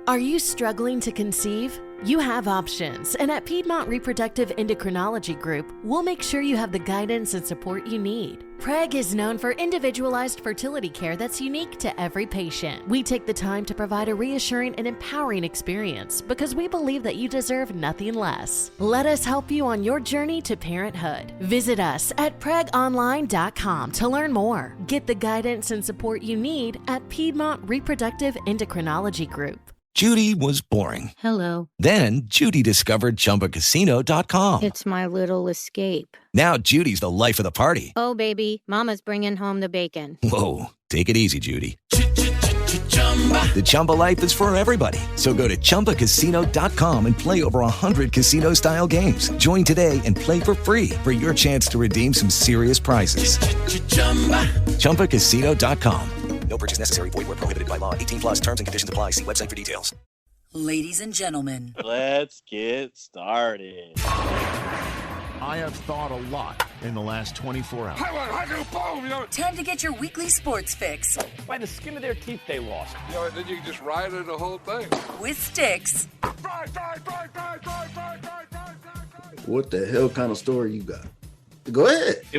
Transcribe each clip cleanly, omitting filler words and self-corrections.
Are you struggling to conceive? You have options, and at Piedmont Reproductive Endocrinology Group, we'll make sure you have the guidance and support you need. PREG is known for individualized fertility care that's unique to every patient. We take the time to provide a reassuring and empowering experience because we believe that you deserve nothing less. Let us help you on your journey to parenthood. Visit us at pregonline.com to learn more. Get the guidance and support you need at Piedmont Reproductive Endocrinology Group. Judy was boring. Hello. Then Judy discovered ChumbaCasino.com. It's my little escape. Now Judy's the life of the party. Oh, baby, mama's bringing home the bacon. Whoa, take it easy, Judy. The Chumba life is for everybody. So go to ChumbaCasino.com and play over 100 casino-style games. Join today and play for free for your chance to redeem some serious prizes. ChumbaCasino.com. No purchase necessary. Void where prohibited by law. 18 plus terms and conditions apply. See website for details. Ladies and gentlemen, let's get started. I have thought a lot in the last 24 hours. Time to get your weekly sports fix. By the skin of their teeth, they lost. Then you can just ride it the whole thing. With Stix. What the hell kind of story you got? Go ahead. It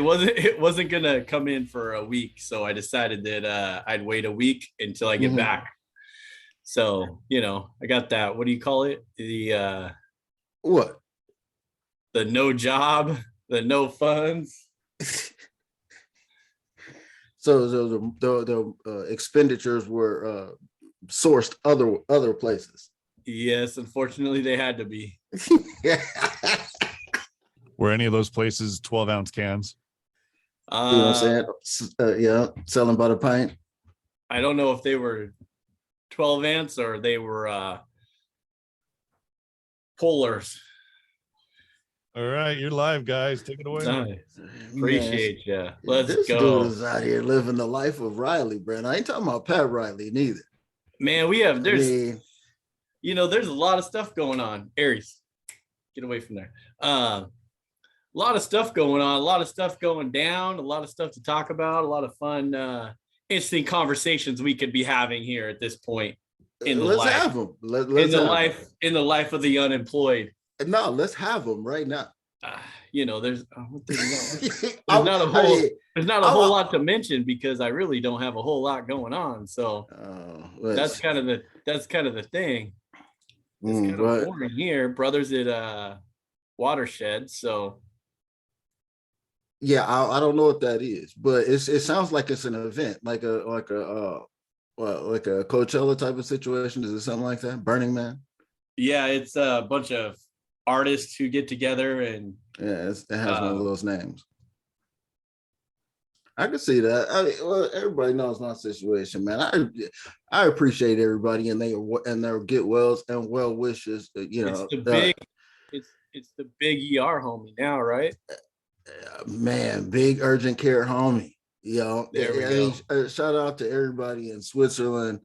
wasn't gonna come in for a week, so I decided that I'd wait a week until I get back. So, I got that. What do you call it? The what? The no job, the no funds. So the expenditures were sourced other places. Yes, unfortunately, they had to be. Were any of those places 12-ounce cans? You know what I'm saying? Yeah, selling by the pint. I don't know if they were 12-ounce or they were polars. All right, you're live, guys. Take it away. Nice. Appreciate you. Let's this go. This dude is out here living the life of Riley, Brent. I ain't talking about Pat Riley neither. Man, there's a lot of stuff going on. Aries, get away from there. A lot of stuff going on, a lot of stuff going down, a lot of stuff to talk about, a lot of fun, interesting conversations we could be having here at this point in the life. Have them. In the life of the unemployed. No, let's have them right now. There's not a whole lot to mention because I really don't have a whole lot going on. So that's kind of the thing. It's kind of boring here. Brothers at Watershed. So yeah, I don't know what that is, but it sounds like it's an event, like a Coachella type of situation. Is it something like that? Burning Man? Yeah, it's a bunch of artists who get together and it has one of those names. I can see that. Everybody knows my situation, man. I appreciate everybody and their get wells and well wishes. It's the big ER homie now, right? Man, big urgent care homie. There we go. Shout out to everybody in Switzerland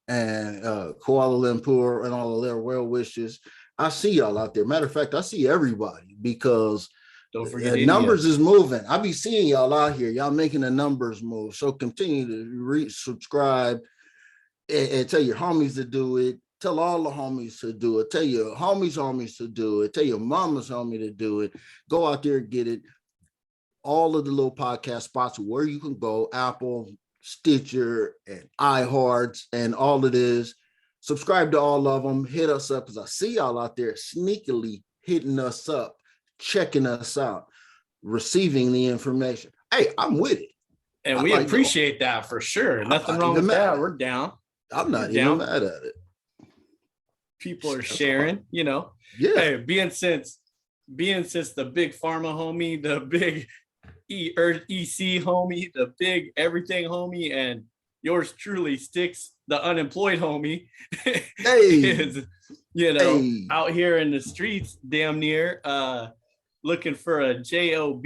and Kuala Lumpur and all of their well wishes. I see y'all out there. Matter of fact, I see everybody because don't forget numbers is moving. I be seeing y'all out here. Y'all making the numbers move. So continue to subscribe and tell your homies to do it. Tell all the homies to do it. Tell your homies to do it. Tell your mama's homie to do it. Go out there and get it. All of the little podcast spots where you can go, Apple, Stitcher, and iHearts, and all it is. Subscribe to all of them. Hit us up because I see y'all out there sneakily hitting us up, checking us out, receiving the information. Hey, I'm with it. And we appreciate that for sure. Nothing wrong with that. We're down. I'm not even mad at it. People are sharing, Yeah. Hey, being since the big pharma homie, the big EC homie, the big everything homie, and yours truly, Stix, the unemployed homie, is, out here in the streets, damn near, looking for a job.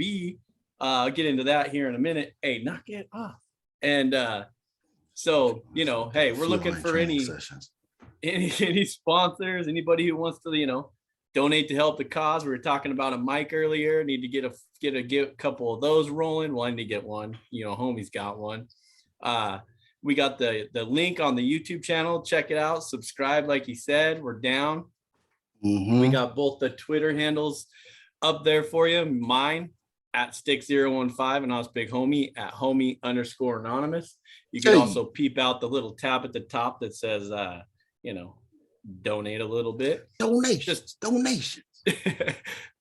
I'll get into that here in a minute. Hey, knock it off. And so, hey, we're looking for any sponsors, anybody who wants to, donate to help the cause. We were talking about a mic earlier. Need to get a couple of those rolling. Well, I need to get one. Homie's got one. We got the link on the YouTube channel. Check it out. Subscribe, like he said. We're down. We got both the Twitter handles up there for you. Mine at Stix015 and us big homie at homie_anonymous. You can also peep out the little tab at the top that says, donate a little bit. Donations.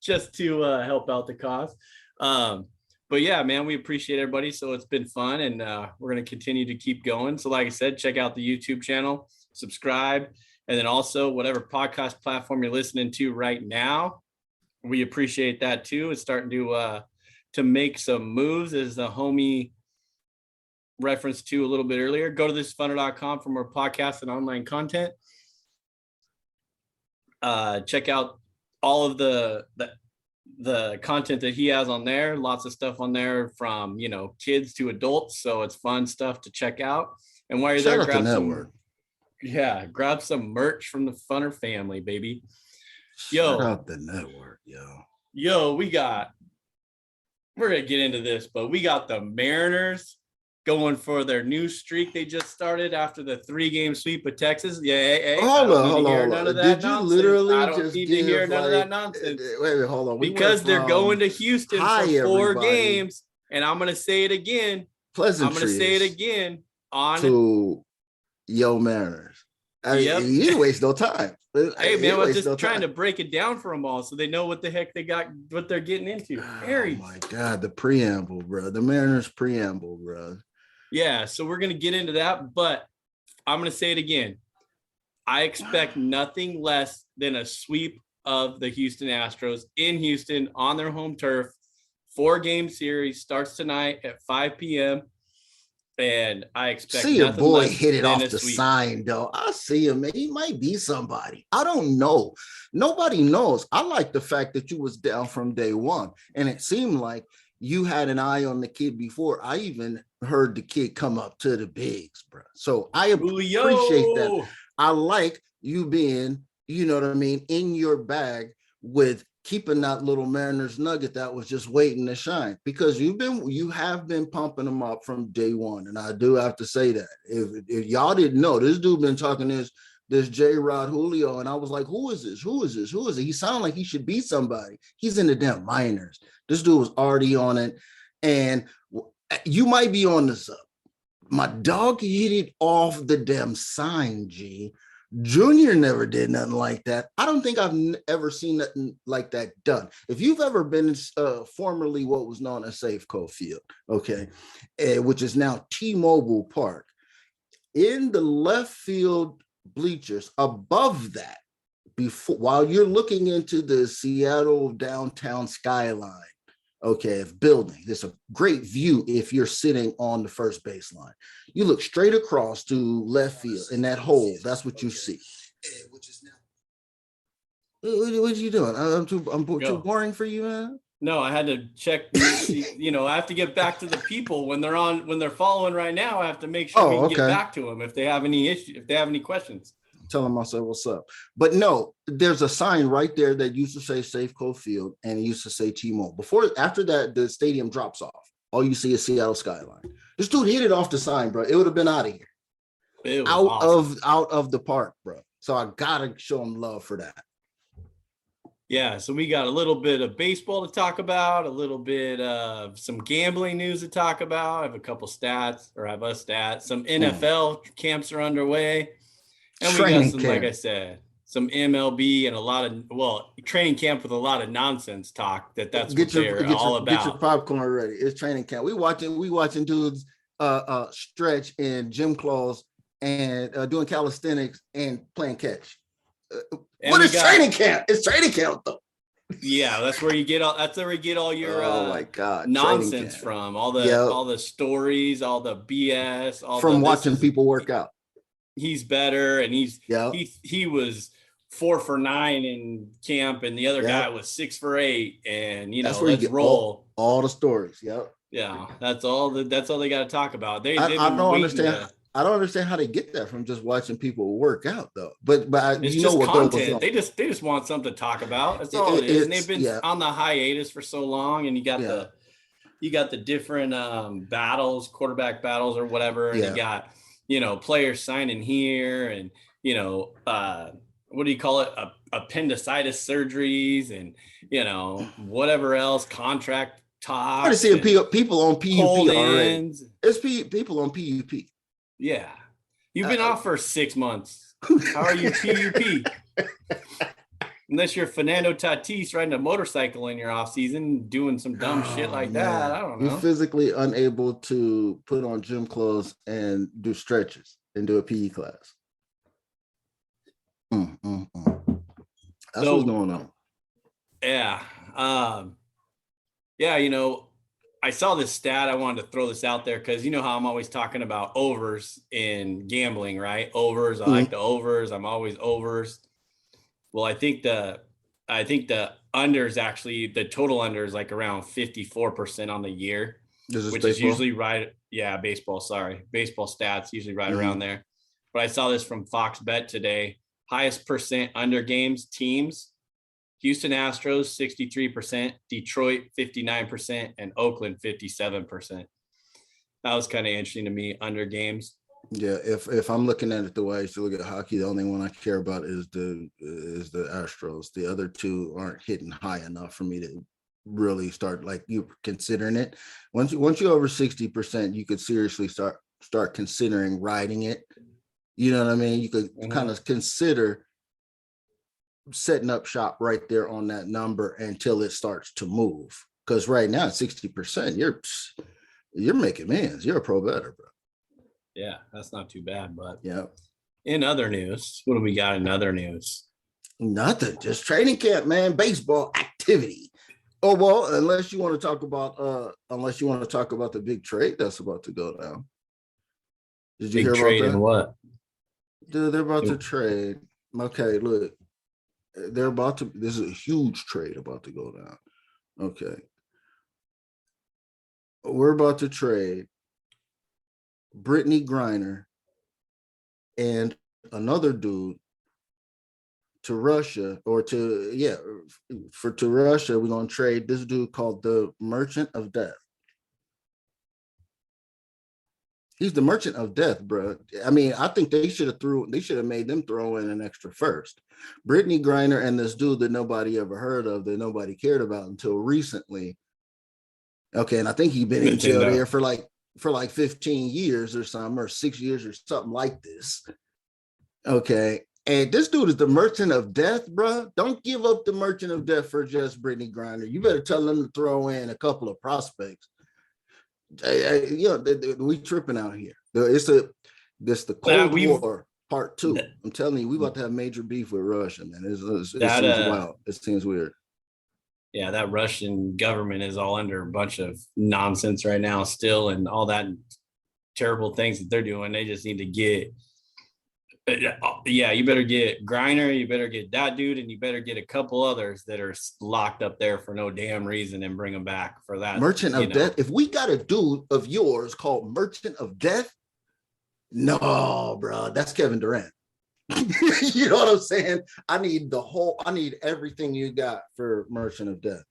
Just to help out the cause. But yeah, man, we appreciate everybody. So it's been fun, and we're going to continue to keep going. So like I said, check out the YouTube channel, subscribe, and then also whatever podcast platform you're listening to right now, we appreciate that too. It's starting to make some moves, as the homie referenced to a little bit earlier. Go to thisfunner.com for more podcasts and online content. Check out all of the content that he has on there. Lots of stuff on there from, kids to adults. So it's fun stuff to check out. And while you're there, grab some merch from the Funner family, baby. Shout out the network, we're going to get into this, but we got the Mariners going for their new streak they just started after the 3-game sweep of Texas. Hold on. Did you literally just need to hear none of that nonsense? Wait, hold on. Because they're going to Houston for 4 games, and I'm going to say it again. To Yo Mariners. You didn't waste no time. Hey man, I was just trying to break it down for them all so they know what the heck what they're getting into. Oh my God, the preamble, bro. The Mariners preamble, bro. Yeah, so we're going to get into that, but I'm going to say it again. I expect nothing less than a sweep of the Houston Astros in Houston on their home turf. 4-game series starts tonight at 5 p.m. And I expect see a boy hit it off the sign, though. I see him, man. He might be somebody. I don't know. Nobody knows. I like the fact that you was down from day one, and it seemed like you had an eye on the kid before I even heard the kid come up to the bigs, bro. So I appreciate that. I like you being, in your bag with keeping that little Mariners nugget that was just waiting to shine, because you have been pumping them up from day one. And I do have to say that if y'all didn't know, this dude been talking this J-Rod Julio, and I was like, who is this? He sounded like he should be somebody. He's in the damn minors. This dude was already on it, and you might be on this up. My dog hit it off the damn sign, G. Junior never did nothing like that. I don't think I've ever seen nothing like that done. If you've ever been formerly what was known as Safeco Field, okay, which is now T-Mobile Park, in the left field bleachers above that, while you're looking into the Seattle downtown skyline, okay, building, there's a great view if you're sitting on the first baseline. You look straight across to left field in that hole. That's what you see. What are you doing? I'm too boring for you, man. No, I had to check. I have to get back to the people when they're following right now. I have to make sure we can get back to them if they have any issues, if they have any questions. Tell them I said what's up. But no, there's a sign right there that used to say Safeco Field and it used to say T-Mobile. After that, the stadium drops off. All you see is Seattle skyline. This dude hit it off the sign, bro. It would have been out of here, out of the park, bro. So I gotta show him love for that. Yeah, so we got a little bit of baseball to talk about, a little bit of some gambling news to talk about. I have a couple stats. Some NFL camps are underway. And we got some, like I said, some MLB and training camp with a lot of nonsense talk. That's what they're all about. Get your popcorn ready. It's training camp. We watching dudes stretch in gym clothes and doing calisthenics and playing catch. What is training camp? It's training camp though. Yeah, that's where you get all your my God, nonsense from. All the stories, all the BS, from watching people work out. He's better, and he was 4 for 9 in camp, and the other guy was 6 for 8, and that's where let's roll all the stories. Yeah, that's all they got to talk about. I don't understand. I don't understand how they get that from just watching people work out, though. But it's just content. They just want something to talk about. That's all it is. And they've been on the hiatus for so long, and you got the different battles, quarterback battles or whatever, and you got players signing here and, what do you call it? Appendicitis surgeries and, whatever else, contract talk. I'm seeing people on PUP already. It's people on PUP. Yeah. You've been off for 6 months. How are you PUP? Unless you're Fernando Tatis riding a motorcycle in your off season, doing some dumb shit like that. I don't know. You're physically unable to put on gym clothes and do stretches and do a PE class. That's what's going on. Yeah. I saw this stat. I wanted to throw this out there because you know how I'm always talking about overs in gambling, right? Overs. I like the overs. I'm always overs. Well, I think the unders actually, the total under is like around 54% on the year, which is usually right. Yeah, baseball. Sorry, baseball stats usually right around there. But I saw this from Fox Bet today. Highest percent under games teams. Houston Astros 63%, Detroit 59%, and Oakland 57%. That was kind of interesting to me, under games. Yeah, if I'm looking at it the way I used to look at hockey, the only one I care about is the Astros. The other two aren't hitting high enough for me to really start like you considering it. Once you're over 60%, you could seriously start considering riding it. You know what I mean? You could kind of consider setting up shop right there on that number until it starts to move. Because right now at 60%, you're making millions. You're a pro bettor, bro. Yeah, that's not too bad. But yeah. In other news, what do we got in other news? Nothing. Just training camp, man. Baseball activity. Oh well, unless you want to talk about the big trade that's about to go down. Did you hear about that? What? Dude, they're about to trade. Okay, look. This is a huge trade about to go down. Okay. We're about to trade Brittany Griner and another dude to Russia to Russia. We're going to trade this dude called the Merchant of Death. He's the Merchant of Death, bro. I mean, I think they should have made them throw in an extra first. Brittany Griner and this dude that nobody ever heard of, that nobody cared about until recently. Okay, and I think he's been in jail there for like 15 years or something, or 6 years or something like this. Okay, and this dude is the Merchant of Death, bro. Don't give up the Merchant of Death for just Brittany Griner. You better tell them to throw in a couple of prospects. We tripping out here. This the Cold War part 2. I'm telling you, we about to have major beef with Russia, man. It seems wild. It seems weird. Yeah, that Russian government is all under a bunch of nonsense right now still, and all that terrible things that they're doing. They just need to get you better get Griner, you better get that dude, and you better get a couple others that are locked up there for no damn reason and bring them back for that. Merchant of Death. If we got a dude of yours called Merchant of Death, no, bro, that's Kevin Durant. You know what I'm saying? I need everything you got for Merchant of Death.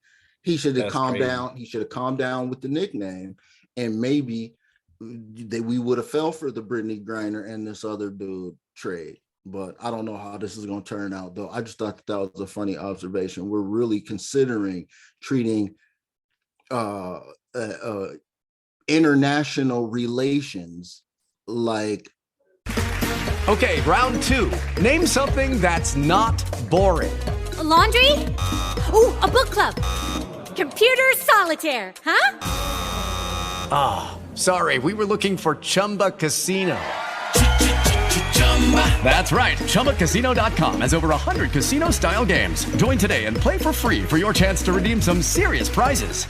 He should have calmed down. He should have calmed down with the nickname, and maybe we would have fell for the Brittany Griner and this other dude trade. But I don't know how this is going to turn out, though. I just thought that was a funny observation. We're really considering treating international relations like. Okay, round 2. Name something that's not boring. A laundry? Ooh, a book club. Computer solitaire, huh? Ah, sorry, we were looking for Chumba Casino. That's right, ChumbaCasino.com has over 100 casino-style games. Join today and play for free for your chance to redeem some serious prizes.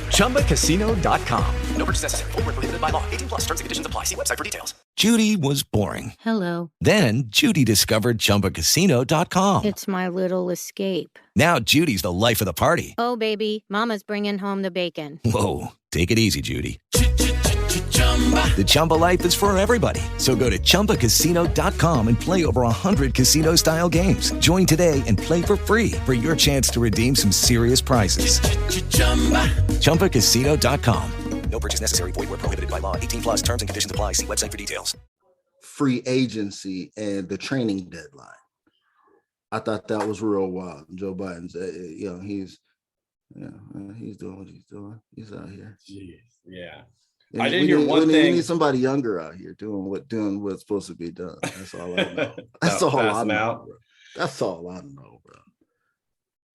ChumbaCasino.com. No purchase necessary. Void where prohibited by law. 18+ terms and conditions apply. See website for details. Judy was boring. Hello. Then Judy discovered ChumbaCasino.com. It's my little escape. Now Judy's the life of the party. Oh, baby, mama's bringing home the bacon. Whoa, take it easy, Judy. The Chumba life is for everybody. So go to ChumbaCasino.com and play over 100 casino-style games. Join today and play for free for your chance to redeem some serious prizes. ChumbaCasino.com. No purchase necessary. Void where prohibited by law. 18 plus terms and conditions apply. See website for details. Free agency and the training deadline. I thought that was real wild. Joe Biden's, he's doing what he's doing. He's out here. Jeez, yeah. And I did hear one thing. We need somebody younger out here doing what's supposed to be done. That's all I know. That's all I know, bro. That's all I know, bro.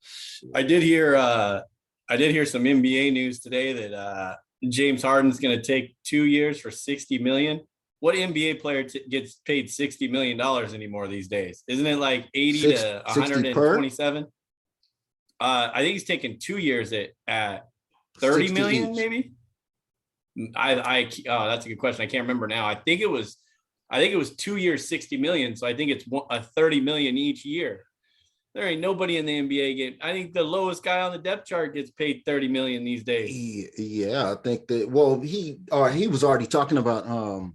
Shit. I did hear some NBA news today that James Harden's going to take 2 years for $60 million. What NBA player gets paid $60 million anymore these days? Isn't it like 80 to 127? I think he's taking 2 years at 30 million, each. maybe. That's a good question. I can't remember now. I think it was 2 years, 60 million. So I think it's a 30 million each year. There ain't nobody in the NBA game. I think the lowest guy on the depth chart gets paid 30 million these days. Yeah, I think that. Well, he was already talking about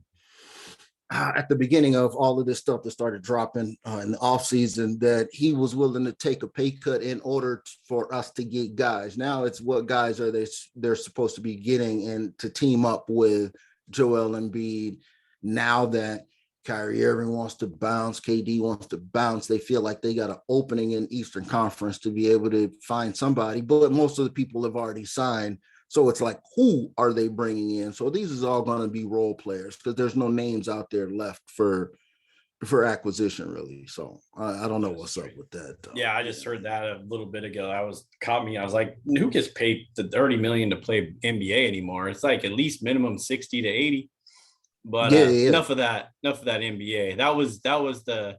at the beginning of all of this stuff that started dropping in the offseason that he was willing to take a pay cut in order for us to get guys. Now it's what guys are they're supposed to be getting, and to team up with Joel Embiid. Now that Kyrie Irving wants to bounce, KD wants to bounce, they feel like they got an opening in Eastern Conference to be able to find somebody, but most of the people have already signed. So it's like, who are they bringing in? So these is all going to be role players because there's no names out there left for acquisition, really. So I don't know what's up with that, though. Yeah, I just heard that a little bit ago. I was like, who gets paid the 30 million to play NBA anymore? It's like at least minimum 60 to 80. But enough of that NBA. That was the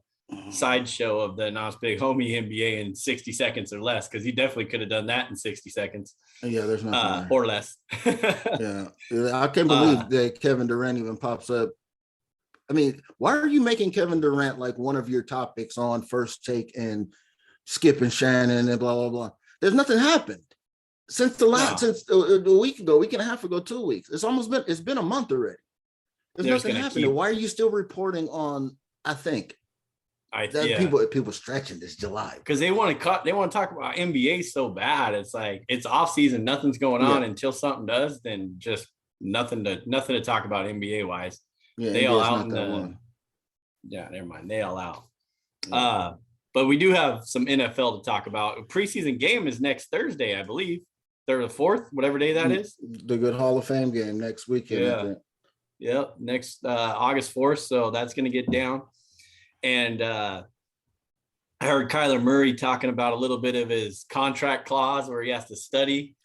sideshow of the Nas Big Homie NBA in 60 seconds or less, because he definitely could have done that in 60 seconds. Yeah, there's nothing or less. Yeah, I can't believe that Kevin Durant even pops up. I mean, why are you making Kevin Durant like one of your topics on First Take and Skip and Shannon and blah blah blah? There's nothing happened since since a week ago, week and a half ago, 2 weeks. It's been a month already. There's nothing happening. Why are you still reporting on? I think people stretching this July because they want to talk about NBA so bad. It's like it's off season, nothing's going on until something does. Then just nothing to talk about NBA wise. Yeah, they all out. Never mind. They all out. Yeah. But we do have some NFL to talk about. A preseason game is next Thursday, I believe, 3rd or 4th, whatever day that is. The good Hall of Fame game next weekend. Yeah. I think. Yep, next August 4th. So that's going to get down. And I heard Kyler Murray talking about a little bit of his contract clause where he has to study.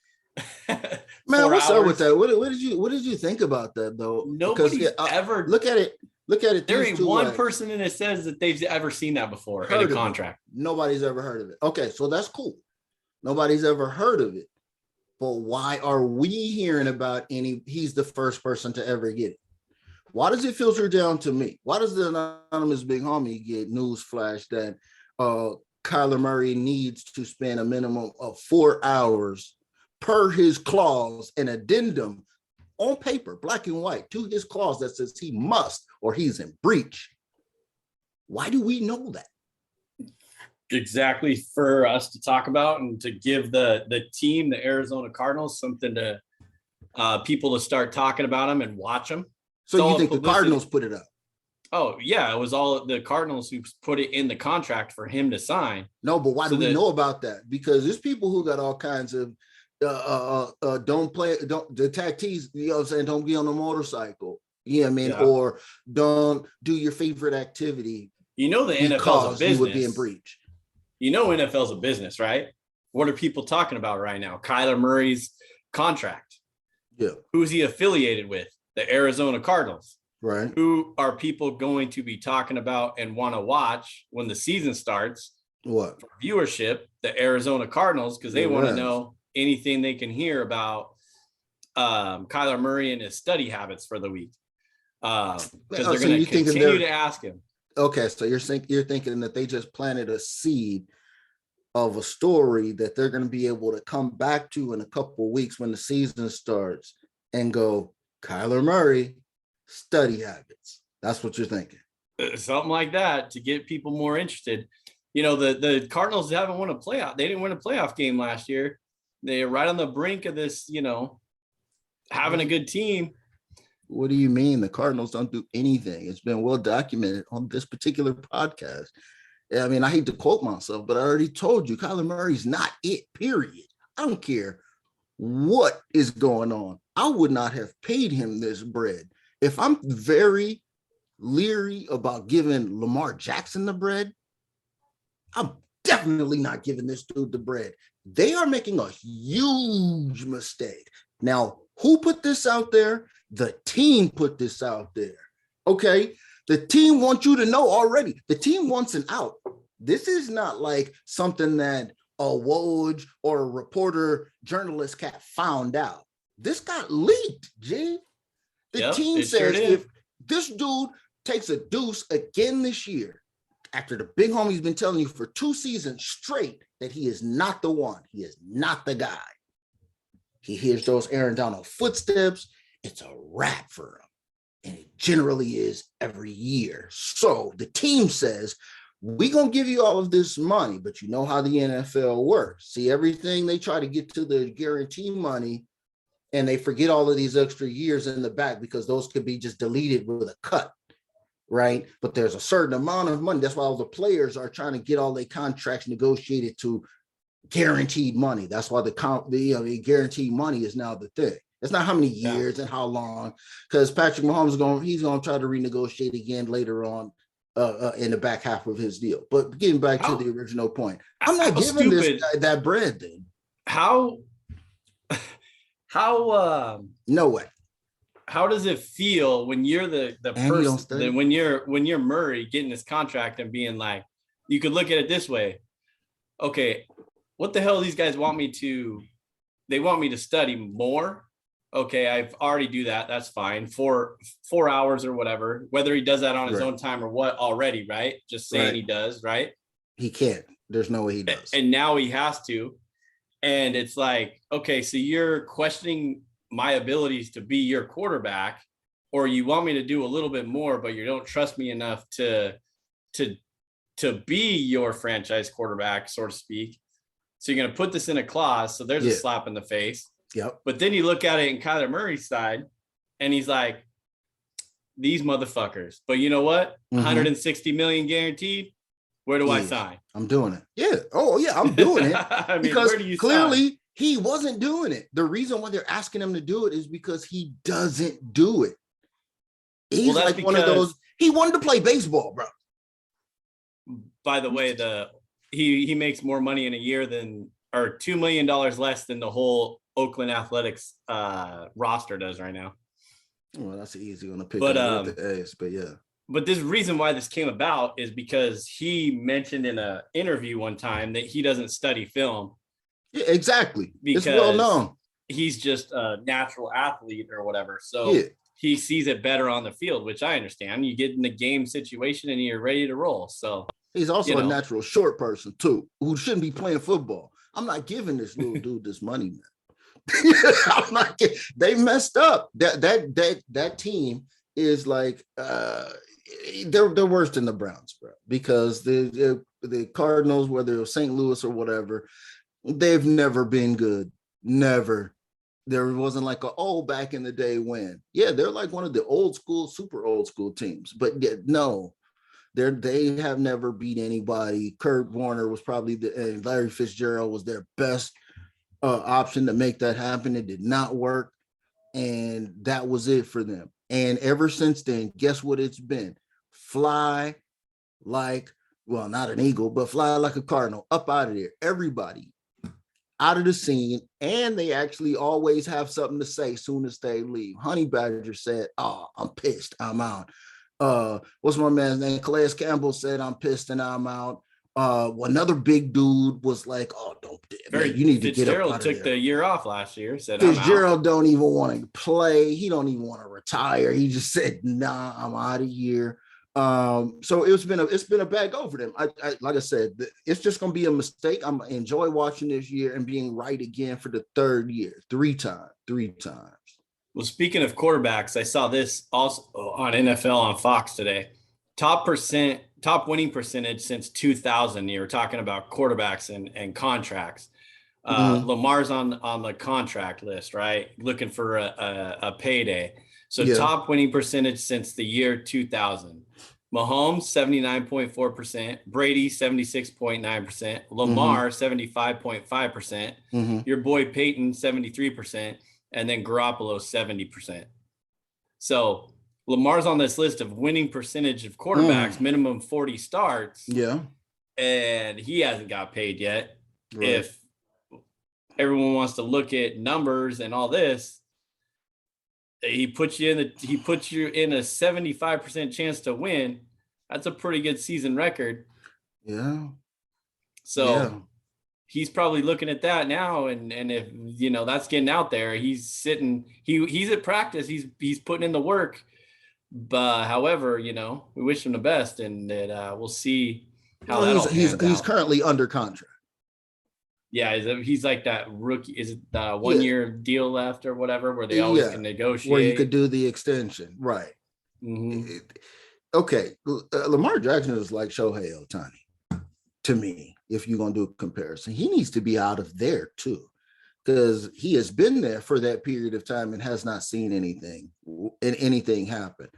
Man, what's up with that? What did you think about that though? Nobody's ever look at it. There ain't one person in it says that they've ever seen that before in a contract. Nobody's ever heard of it. Okay, so that's cool. Nobody's ever heard of it. But why are we hearing about he's the first person to ever get it? Why does it filter down to me? Why does the anonymous big homie get news flash that Kyler Murray needs to spend a minimum of 4 hours per his clause, an addendum on paper, black and white, to his clause that says he must or he's in breach? Why do we know that? Exactly, for us to talk about and to give the team, the Arizona Cardinals, something to people to start talking about them and watch them. So you think the Cardinals put it up? Oh, yeah. It was all the Cardinals who put it in the contract for him to sign. No, but why do we know about that? Because there's people who got all kinds of the tactics, you know what I'm saying? Don't be on a motorcycle. You know what I mean? Yeah. Or don't do your favorite activity. You know the NFL's a business. You would be in breach. You know NFL's a business, right? What are people talking about right now? Kyler Murray's contract. Yeah. Who's he affiliated with? The Arizona Cardinals. Right. Who are people going to be talking about and want to watch when the season starts? What? For viewership, the Arizona Cardinals, because they want to know anything they can hear about Kyler Murray and his study habits for the week. Because they're going to continue to ask him. Okay, so you're thinking that they just planted a seed of a story that they're going to be able to come back to in a couple of weeks when the season starts and go, Kyler Murray, study habits. That's what you're thinking. Something like that to get people more interested. You know, the Cardinals haven't won a playoff. They didn't win a playoff game last year. They're right on the brink of this, you know, having a good team. What do you mean? The Cardinals don't do anything. It's been well documented on this particular podcast. I mean, I hate to quote myself, but I already told you, Kyler Murray's not it, period. I don't care what is going on. I would not have paid him this bread. If I'm very leery about giving Lamar Jackson the bread, I'm definitely not giving this dude the bread. They are making a huge mistake. Now, who put this out there? The team put this out there. Okay? The team wants you to know already. The team wants an out. This is not like something that a Woj or a reporter, journalist cat found out. This got leaked, G. The team says if this dude takes a deuce again this year, after the big homie's been telling you for 2 seasons straight that he is not the one, he is not the guy. He hears those Aaron Donald footsteps. It's a wrap for him. And it generally is every year. So the team says, we're going to give you all of this money, but you know how the NFL works. See, everything they try to get to the guarantee money, and they forget all of these extra years in the back because those could be just deleted with a cut, right? But there's a certain amount of money. That's why all the players are trying to get all their contracts negotiated to guaranteed money. That's why the guaranteed money is now the thing. It's not how many years and how long, because Patrick Mahomes he's going to try to renegotiate again later on in the back half of his deal. But getting back to the original point, I'm not giving this guy that bread. Then how no way. How does it feel when you're the person, when you're Murray getting this contract and being like, you could look at it this way. Okay, what the hell these guys want me to? They want me to study more. Okay, I've already do that. That's fine. 4 hours or whatever, whether he does that on his own time or what already, right? Just saying he does, right? He can't. There's no way he does. And now he has to. And it's like, okay, so you're questioning my abilities to be your quarterback, or you want me to do a little bit more, but you don't trust me enough to be your franchise quarterback, so to speak. So you're going to put this in a clause. So there's a slap in the face. Yep. But then you look at it in Kyler Murray's side, and he's like, these motherfuckers. But you know what? 160 million guaranteed. Where do I sign? I'm doing it. Yeah. Oh, yeah, I'm doing it. I mean, because where do you clearly sign? He wasn't doing it. The reason why they're asking him to do it is because he doesn't do it. He's like one of those. He wanted to play baseball, bro. By the way, he makes more money in a year or $2 million less than the whole Oakland Athletics roster does right now. Well, that's an easy one to pick up with the A's, but yeah. But this reason why this came about is because he mentioned in an interview one time that he doesn't study film. Yeah, exactly. Because it's well known. He's just a natural athlete or whatever. So he sees it better on the field, which I understand. You get in the game situation and you're ready to roll. So he's also a natural short person too, who shouldn't be playing football. I'm not giving this little dude this money, man. I'm not kidding. They messed up. That team is like they're worse than the Browns, bro. Because the Cardinals, whether it was St. Louis or whatever, they've never been good. Never. There wasn't like back in the day when. Yeah, they're like one of the old school, super old school teams. But yet, no, they have never beat anybody. Kurt Warner was probably and Larry Fitzgerald was their best option to make that happen. It did not work. And that was it for them. And ever since then, guess what it's been? Fly like, well, not an eagle, but fly like a cardinal, up out of there. Everybody out of the scene, and they actually always have something to say soon as they leave. Honey Badger said, I'm pissed, I'm out. What's my man's name? Calais Campbell said, I'm pissed and I'm out. Another big dude was like, you need to get up out of there. Fitzgerald took the year off last year. Said Fitzgerald don't even want to play. He don't even want to retire. He just said, nah, I'm out of here. So it's been a bad go for them. I like I said, it's just gonna be a mistake. I'm gonna enjoy watching this year and being right again for the third year, three times. Well, speaking of quarterbacks, I saw this also on NFL on Fox today. Top winning percentage since 2000. You were talking about quarterbacks and contracts. Lamar's on the contract list, right? Looking for a payday. So top winning percentage since the year 2000. Mahomes 79.4%, Brady 76.9%, Lamar 75.5%, your boy Peyton 73%, and then Garoppolo 70%. So Lamar's on this list of winning percentage of quarterbacks, minimum 40 starts. Yeah. And he hasn't got paid yet. Right. If everyone wants to look at numbers and all this, he puts you in a 75% chance to win. That's a pretty good season record. Yeah. So he's probably looking at that now. And if, that's getting out there, he's sitting, he's at practice. He's putting in the work. But however, we wish him the best, and that we'll see how that all pans out. He's currently under contract. Yeah, he's like that rookie. Is it the 1 year deal left or whatever, where they always can negotiate? Where you could do the extension, right? Okay, Lamar Jackson is like Shohei Ohtani to me. If you're gonna do a comparison, he needs to be out of there too, because he has been there for that period of time and has not seen anything happen.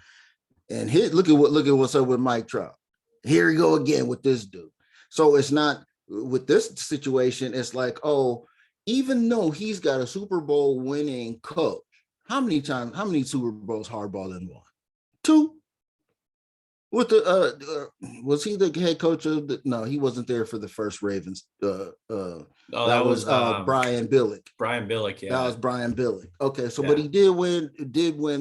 And look at what's up with Mike Trout. Here we go again with this dude. So it's not. With this situation, it's like, even though he's got a Super Bowl winning coach, how many Super Bowls Harbaugh then won? 2. With the was he the head coach of the? No, he wasn't there for the first Ravens. That was Brian Billick. Brian Billick, yeah. That was Brian Billick. Okay, so but he did win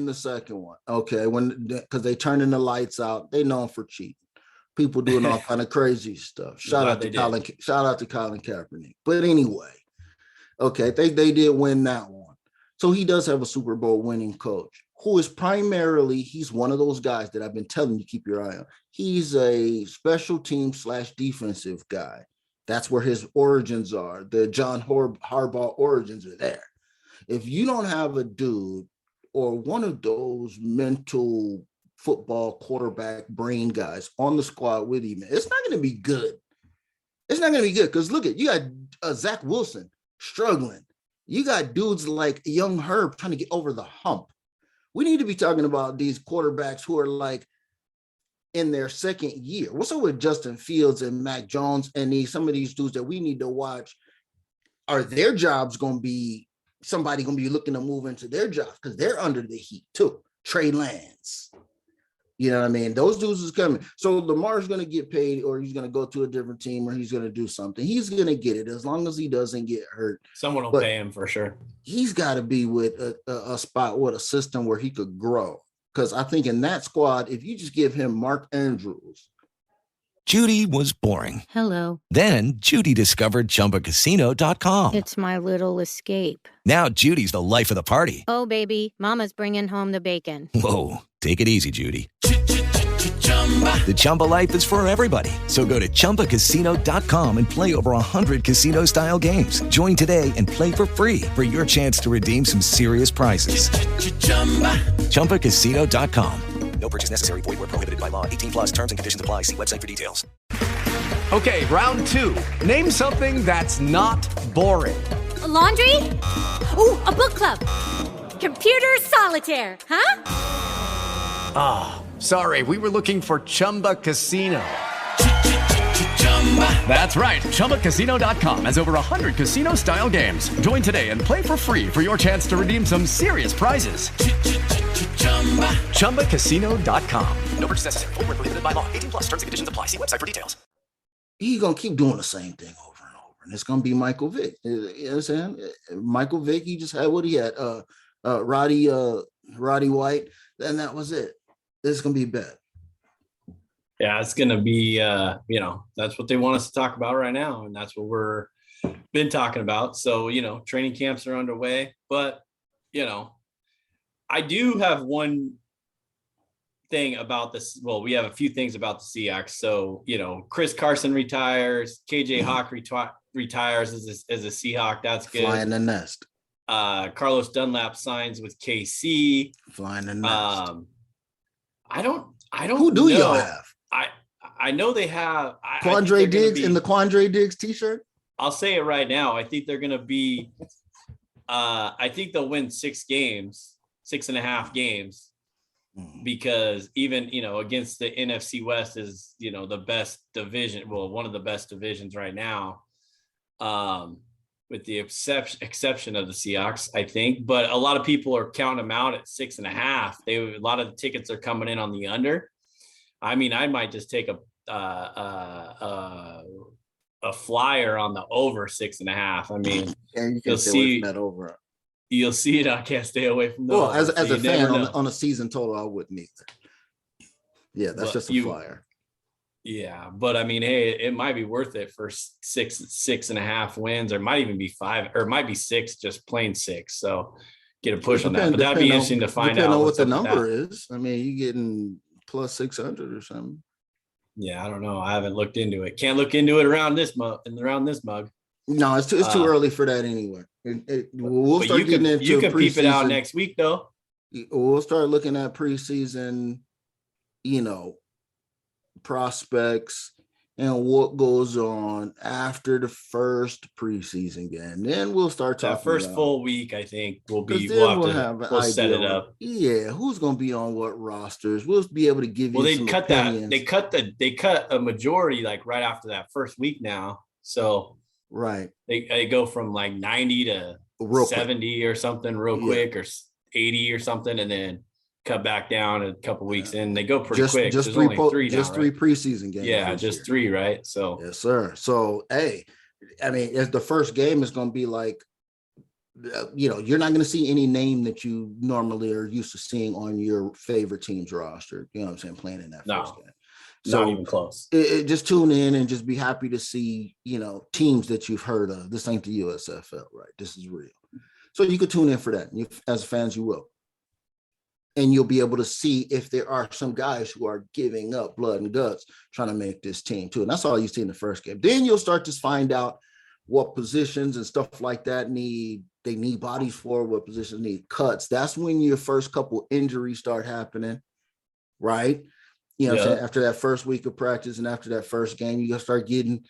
the second one. Okay, because they turning the lights out. They known for cheating. People doing all kind of crazy stuff. Shout out to Colin Kaepernick. But anyway, okay, they did win that one. So he does have a Super Bowl winning coach who is he's one of those guys that I've been telling you keep your eye on. He's a special team / defensive guy. That's where his origins are. The John Harbaugh origins are there. If you don't have a dude or one of those mental football quarterback brain guys on the squad with him, it's not going to be good. It's not going to be good because look you got Zach Wilson struggling. You got dudes like young Herb trying to get over the hump. We need to be talking about these quarterbacks who are like in their second year. What's up with Justin Fields and Mac Jones and some of these dudes that we need to watch? Are their jobs going to be somebody going to be looking to move into their jobs because they're under the heat too? Trey Lance. You know what I mean? Those dudes is coming. So Lamar's going to get paid, or he's going to go to a different team, or he's going to do something. He's going to get it as long as he doesn't get hurt. Someone will pay him for sure. He's got to be with a spot with a system where he could grow. Because I think in that squad, if you just give him Mark Andrews. Judy was boring. Hello. Then Judy discovered ChumbaCasino.com. It's my little escape. Now Judy's the life of the party. Oh, baby, mama's bringing home the bacon. Whoa, take it easy, Judy. The Chumba life is for everybody. So go to ChumbaCasino.com and play over 100 casino-style games. Join today and play for free for your chance to redeem some serious prizes. ChumbaCasino.com. No purchase necessary. Void where prohibited by law. 18+ terms and conditions apply. See website for details. Okay, round 2. Name something that's not boring. A laundry? Ooh, a book club. Computer solitaire, huh? Sorry, we were looking for Chumba Casino. That's right. ChumbaCasino.com has over 100 casino-style games. Join today and play for free for your chance to redeem some serious prizes. ChumbaCasino.com. No purchase necessary. Void where prohibited by law. 18+ terms and conditions apply. See website for details. He's going to keep doing the same thing over and over. And it's going to be Michael Vick. You know what I'm saying? Michael Vick, he just had what he had. Roddy White. And that was it. It's going to be bad. Yeah, it's going to be, that's what they want us to talk about right now. And that's what we're been talking about. So, training camps are underway. But, I do have one thing about this. Well, we have a few things about the Seahawks. So, Chris Carson retires. KJ Hawk retires as a Seahawk. That's good. Flying the nest. Carlos Dunlap signs with KC. Flying the nest. I don't. Who do y'all have? I know they have Quandre Diggs in the Quandre Diggs t-shirt. I'll say it right now. I think they're going to be, I think they'll win 6.5 games, because even, against the NFC West is, the best division. Well, one of the best divisions right now, with the exception of the Seahawks, I think. But a lot of people are counting them out at 6.5. A lot of the tickets are coming in on the under. I mean, I might just take a flyer on the over 6.5. I mean, and you can see that over. You'll see it. I can't stay away from the over, as a fan on a season total, I wouldn't either. Yeah, that's just a flyer. Yeah, but I mean, hey, it might be worth it for 6.5 wins, or it might even be 5, or it might be 6, just plain 6. So get a push on that. But that'd be interesting to find out what the number is. I mean, you getting plus 600 or something. Yeah, I don't know. I haven't looked into it. Can't look into it around this mug. No, it's too early for that anyway. We'll start getting into. You can peep it out next week, though. We'll start looking at preseason, prospects and what goes on after the first preseason game. Then we'll start talking. That first full week, I think, we'll set it up. Yeah, who's going to be on what rosters? We'll be able to give you. Well, they cut a majority like right after that first week now. So right, they go from like 90 to 70 or something real quick, or 80 or something, and then cut back down a couple weeks in. They go pretty quick. Just three preseason games. Yeah, just 3, right? So yes, sir. So hey, I mean, if the first game is going to be like, you're not going to see any name that you normally are used to seeing on your favorite team's roster. You know what I'm saying? Playing in that first game. So not even close. Just tune in and just be happy to see, teams that you've heard of. This ain't the USFL, right? This is real. So you could tune in for that. As fans, you will. And you'll be able to see if there are some guys who are giving up blood and guts trying to make this team too. And that's all you see in the first game. Then you'll start to find out what positions and stuff like that need bodies for, what positions need cuts. That's when your first couple injuries start happening, right? What I'm saying? After that first week of practice and after that first game, you're going to start getting,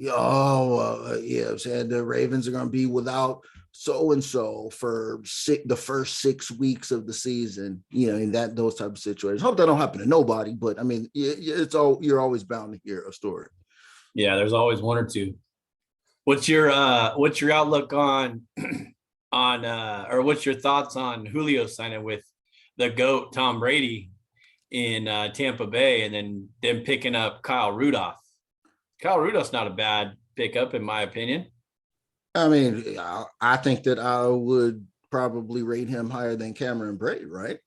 I'm saying the Ravens are going to be without so-and-so for the first 6 weeks of the season, in those type of situations. Hope that don't happen to nobody, but I mean, you're always bound to hear a story. Yeah, there's always one or two. What's your outlook on or what's your thoughts on Julio signing with the GOAT Tom Brady in Tampa Bay, and then them picking up Kyle Rudolph? Kyle Rudolph's not a bad pickup, in my opinion. I mean, I think that I would probably rate him higher than Cameron Brate, right?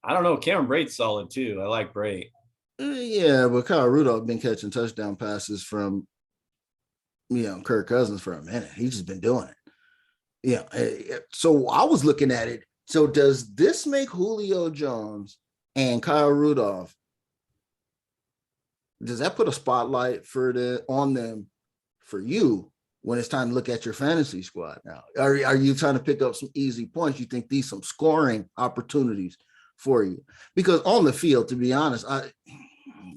I don't know. Cameron Brate's solid too. I like Brate. Yeah, but Kyle Rudolph been catching touchdown passes from, Kirk Cousins for a minute. He's just been doing it. Yeah. So I was looking at it. So does this make Julio Jones and Kyle Rudolph, does that put a spotlight on them for you when it's time to look at your fantasy squad now? Are you trying to pick up some easy points? You think these some scoring opportunities for you? Because on the field, to be honest, I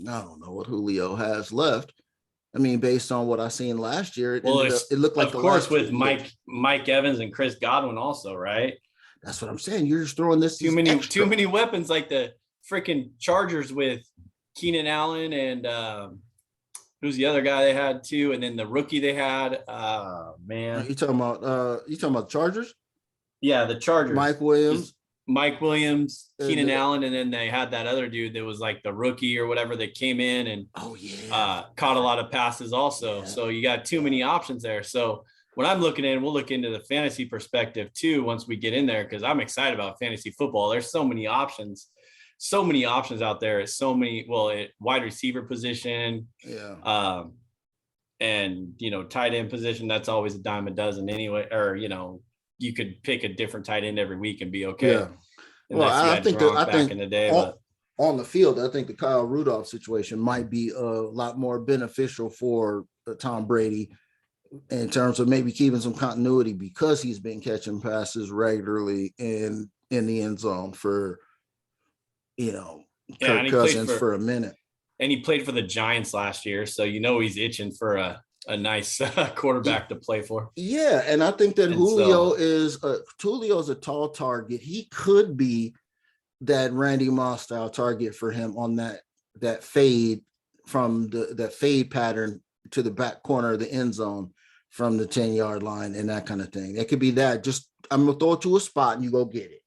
don't know what Julio has left. I mean, based on what I seen last year, it looked like, of course, with Mike Evans and Chris Godwin also, right? That's what I'm saying. You're just throwing this too many weapons, like the freaking Chargers with Keenan Allen and who's the other guy they had too, and then the rookie they had. Man, you talking about the Chargers? Yeah, the Chargers. Mike Williams, Keenan Allen, and then they had that other dude that was like the rookie or whatever that came in and caught a lot of passes also. Yeah. So you got too many options there. So when I'm looking at it, we'll look into the fantasy perspective too once we get in there, because I'm excited about fantasy football. There's so many options out there. It's so many, wide receiver position, and tight end position, that's always a dime a dozen anyway, or you could pick a different tight end every week and be okay. Yeah. Well, I think in the day, on the field, I think the Kyle Rudolph situation might be a lot more beneficial for Tom Brady in terms of maybe keeping some continuity, because he's been catching passes regularly in the end zone for Kirk Cousins for a minute. And he played for the Giants last year, so he's itching for a a nice quarterback to play for. Yeah, and I think that And Julio's a tall target. He could be that Randy Moss style target for him on that fade from that fade pattern to the back corner of the end zone from the 10-yard line and that kind of thing. It could be that. Just I'm gonna throw it to a spot and you go get it.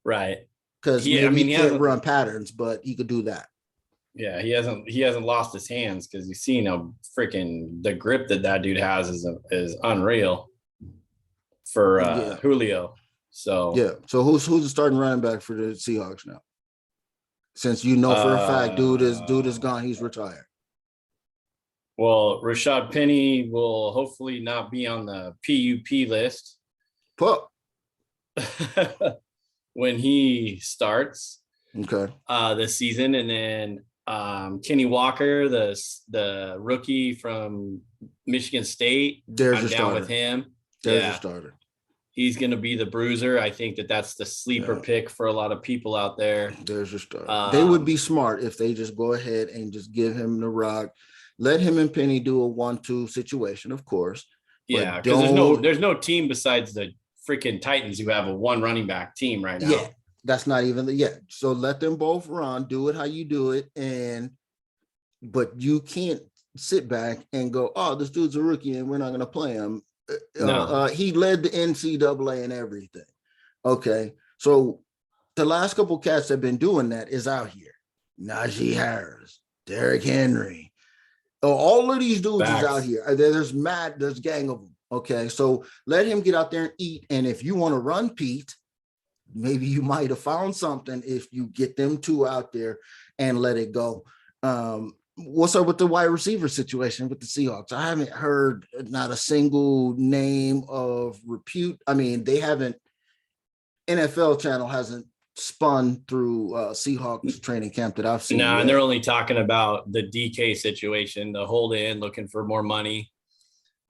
Right. Because he can't run patterns, but he could do that. Yeah, he hasn't lost his hands because you've seen how freaking the grip that dude has is unreal for Julio. So yeah. So who's the starting running back for the Seahawks now? Since you know for a fact dude is gone, he's retired. Well, Rashad Penny will hopefully not be on the PUP list. When he starts this season. And then Kenny Walker, the rookie from Michigan State, I'm down with him. There's a starter. He's going to be the bruiser. I think that's the sleeper pick for a lot of people out there. There's a starter. They would be smart if they just go ahead and just give him the rock. Let him and Penny do a 1-2 situation, of course. Yeah, because there's no team besides the freaking Titans who have a one running back team right now. Yeah, that's not even So let them both run, do it how you do it, but you can't sit back and go, oh, this dude's a rookie and we're not going to play him. No. He led the NCAA and everything. Okay, so the last couple cats that have been doing that is out here. Najee Harris, Derrick Henry. All of these dudes is out here. There's a gang of them. Okay, so let him get out there and eat. And if you want to run, Pete, maybe you might have found something if you get them two out there and let it go. What's up with the wide receiver situation with the Seahawks? I haven't heard not a single name of repute. I mean, they haven't. NFL channel hasn't spun through Seahawks training camp that I've seen. No, and they're only talking about the DK situation, the hold in, looking for more money.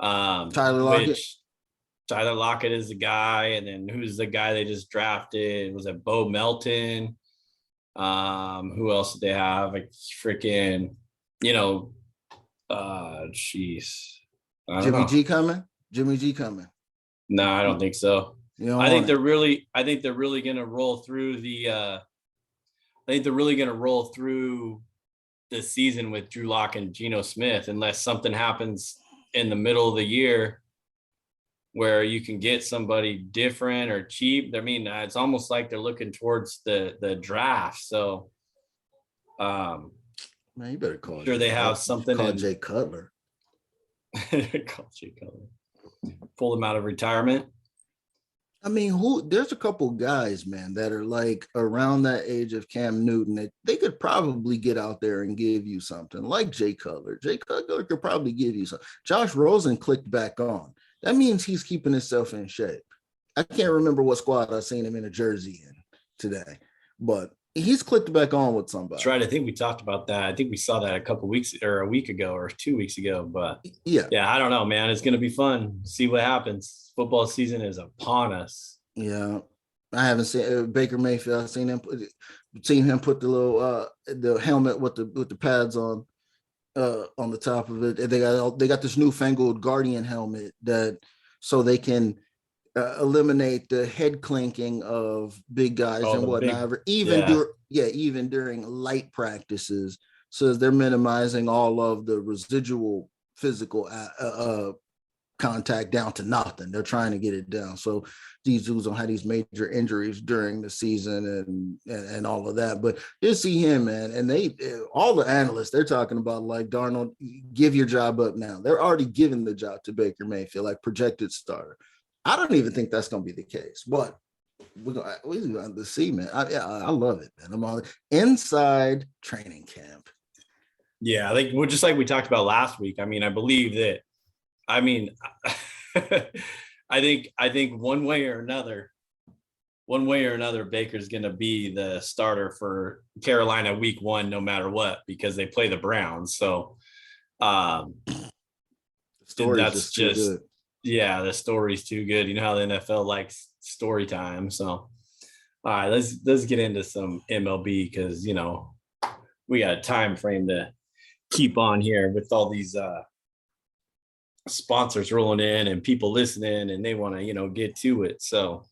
Tyler Lockett. Tyler Lockett is the guy, and then who's the guy they just drafted? Was it Bo Melton? Who else did they have? Like freaking, Jimmy G coming? No, I don't think so. I think they're really going to roll through the season with Drew Lock and Geno Smith, unless something happens in the middle of the year where you can get somebody different or cheap. I mean, it's almost like they're looking towards the draft. So, man, you better call. Sure, they have something. Call Jay Cutler. Call Jay Cutler. Pull them out of retirement. I mean, there's a couple guys, man, that are like around that age of Cam Newton that they could probably get out there and give you something, like Jay Cutler. Jay Cutler could probably give you something. Josh Rosen clicked back on. That means he's keeping himself in shape. I can't remember what squad I seen him in a jersey in today, but he's clicked back on with somebody. That's right. I think we talked about that. I think we saw that a week ago or 2 weeks ago. But yeah, I don't know, man. It's going to be fun. See what happens. Football season is upon us. Yeah, I haven't seen Baker Mayfield. I've seen him put the little the helmet with the pads on the top of it. They got this newfangled Guardian helmet so they can eliminate the head clinking of big guys and whatnot. Even during light practices, so they're minimizing all of the residual physical contact down to nothing. They're trying to get it down. So these dudes don't have these major injuries during the season and all of that. But you see him, man, and all the analysts, they're talking about like, Darnold, give your job up now. They're already giving the job to Baker Mayfield, like projected starter. I don't even think that's going to be the case, but we're going to see, man. I love it, man. I'm all inside training camp. Yeah, just like we talked about last week. I mean, I believe that. I mean, I think one way or another, Baker's going to be the starter for Carolina week 1, no matter what, because they play the Browns. So the story's too good. You know how the NFL likes story time. So, all right, let's get into some MLB because, we got a time frame to keep on here with all these sponsors rolling in and people listening, and they want to, get to it. So,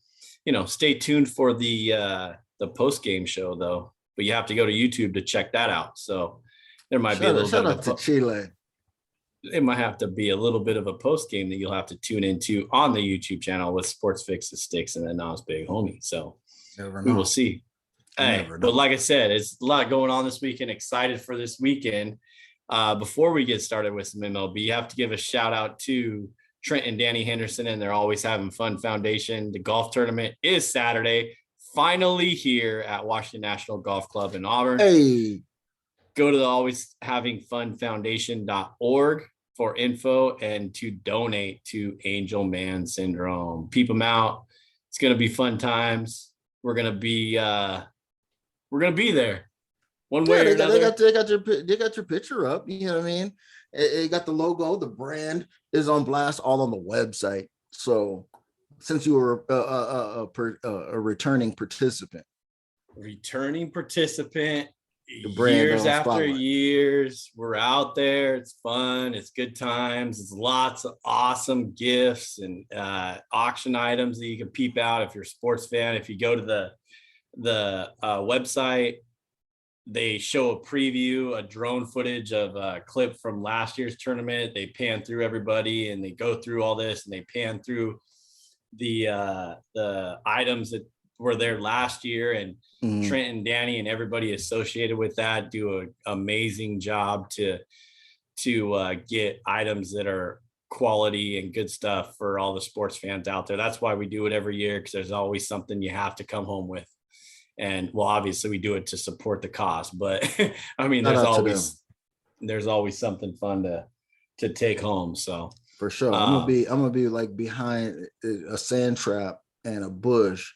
stay tuned for the post game show though. But you have to go to YouTube to check that out. So there might be a little bit of Chile. It might have to be a little bit of a post game that you'll have to tune into on the YouTube channel with Sports Fix, the Stix, and the Nas Big Homie. So we will see. Hey, but like I said, it's a lot going on this weekend. Excited for this weekend. Before we get started with some MLB, you have to give a shout out to Trent and Danny Henderson and their Always Having Fun Foundation. The golf tournament is Saturday, finally here at Washington National Golf Club in Auburn. Hey, go to the Always Having Fun Foundation.org for info and to donate to Angel Man Syndrome. Peep them out. It's going to be fun times. We're going to be there one way or another. They got your picture up. You know what I mean? It got the logo. The brand is on blast all on the website. So since you were a returning participant, years after years, we're out there. It's fun. It's good times. It's lots of awesome gifts and auction items that you can peep out if you're a sports fan. If you go to the website, they show a preview, a drone footage of a clip from last year's tournament. They pan through everybody and they go through all this and they pan through the items that were there last year, and Trent and Danny and everybody associated with that do an amazing job to get items that are quality and good stuff for all the sports fans out there. That's why we do it every year, because there's always something you have to come home with. And well, obviously we do it to support the cause, but I mean, there's always something fun to take home. So for sure, I'm gonna be like behind a sand trap and a bush,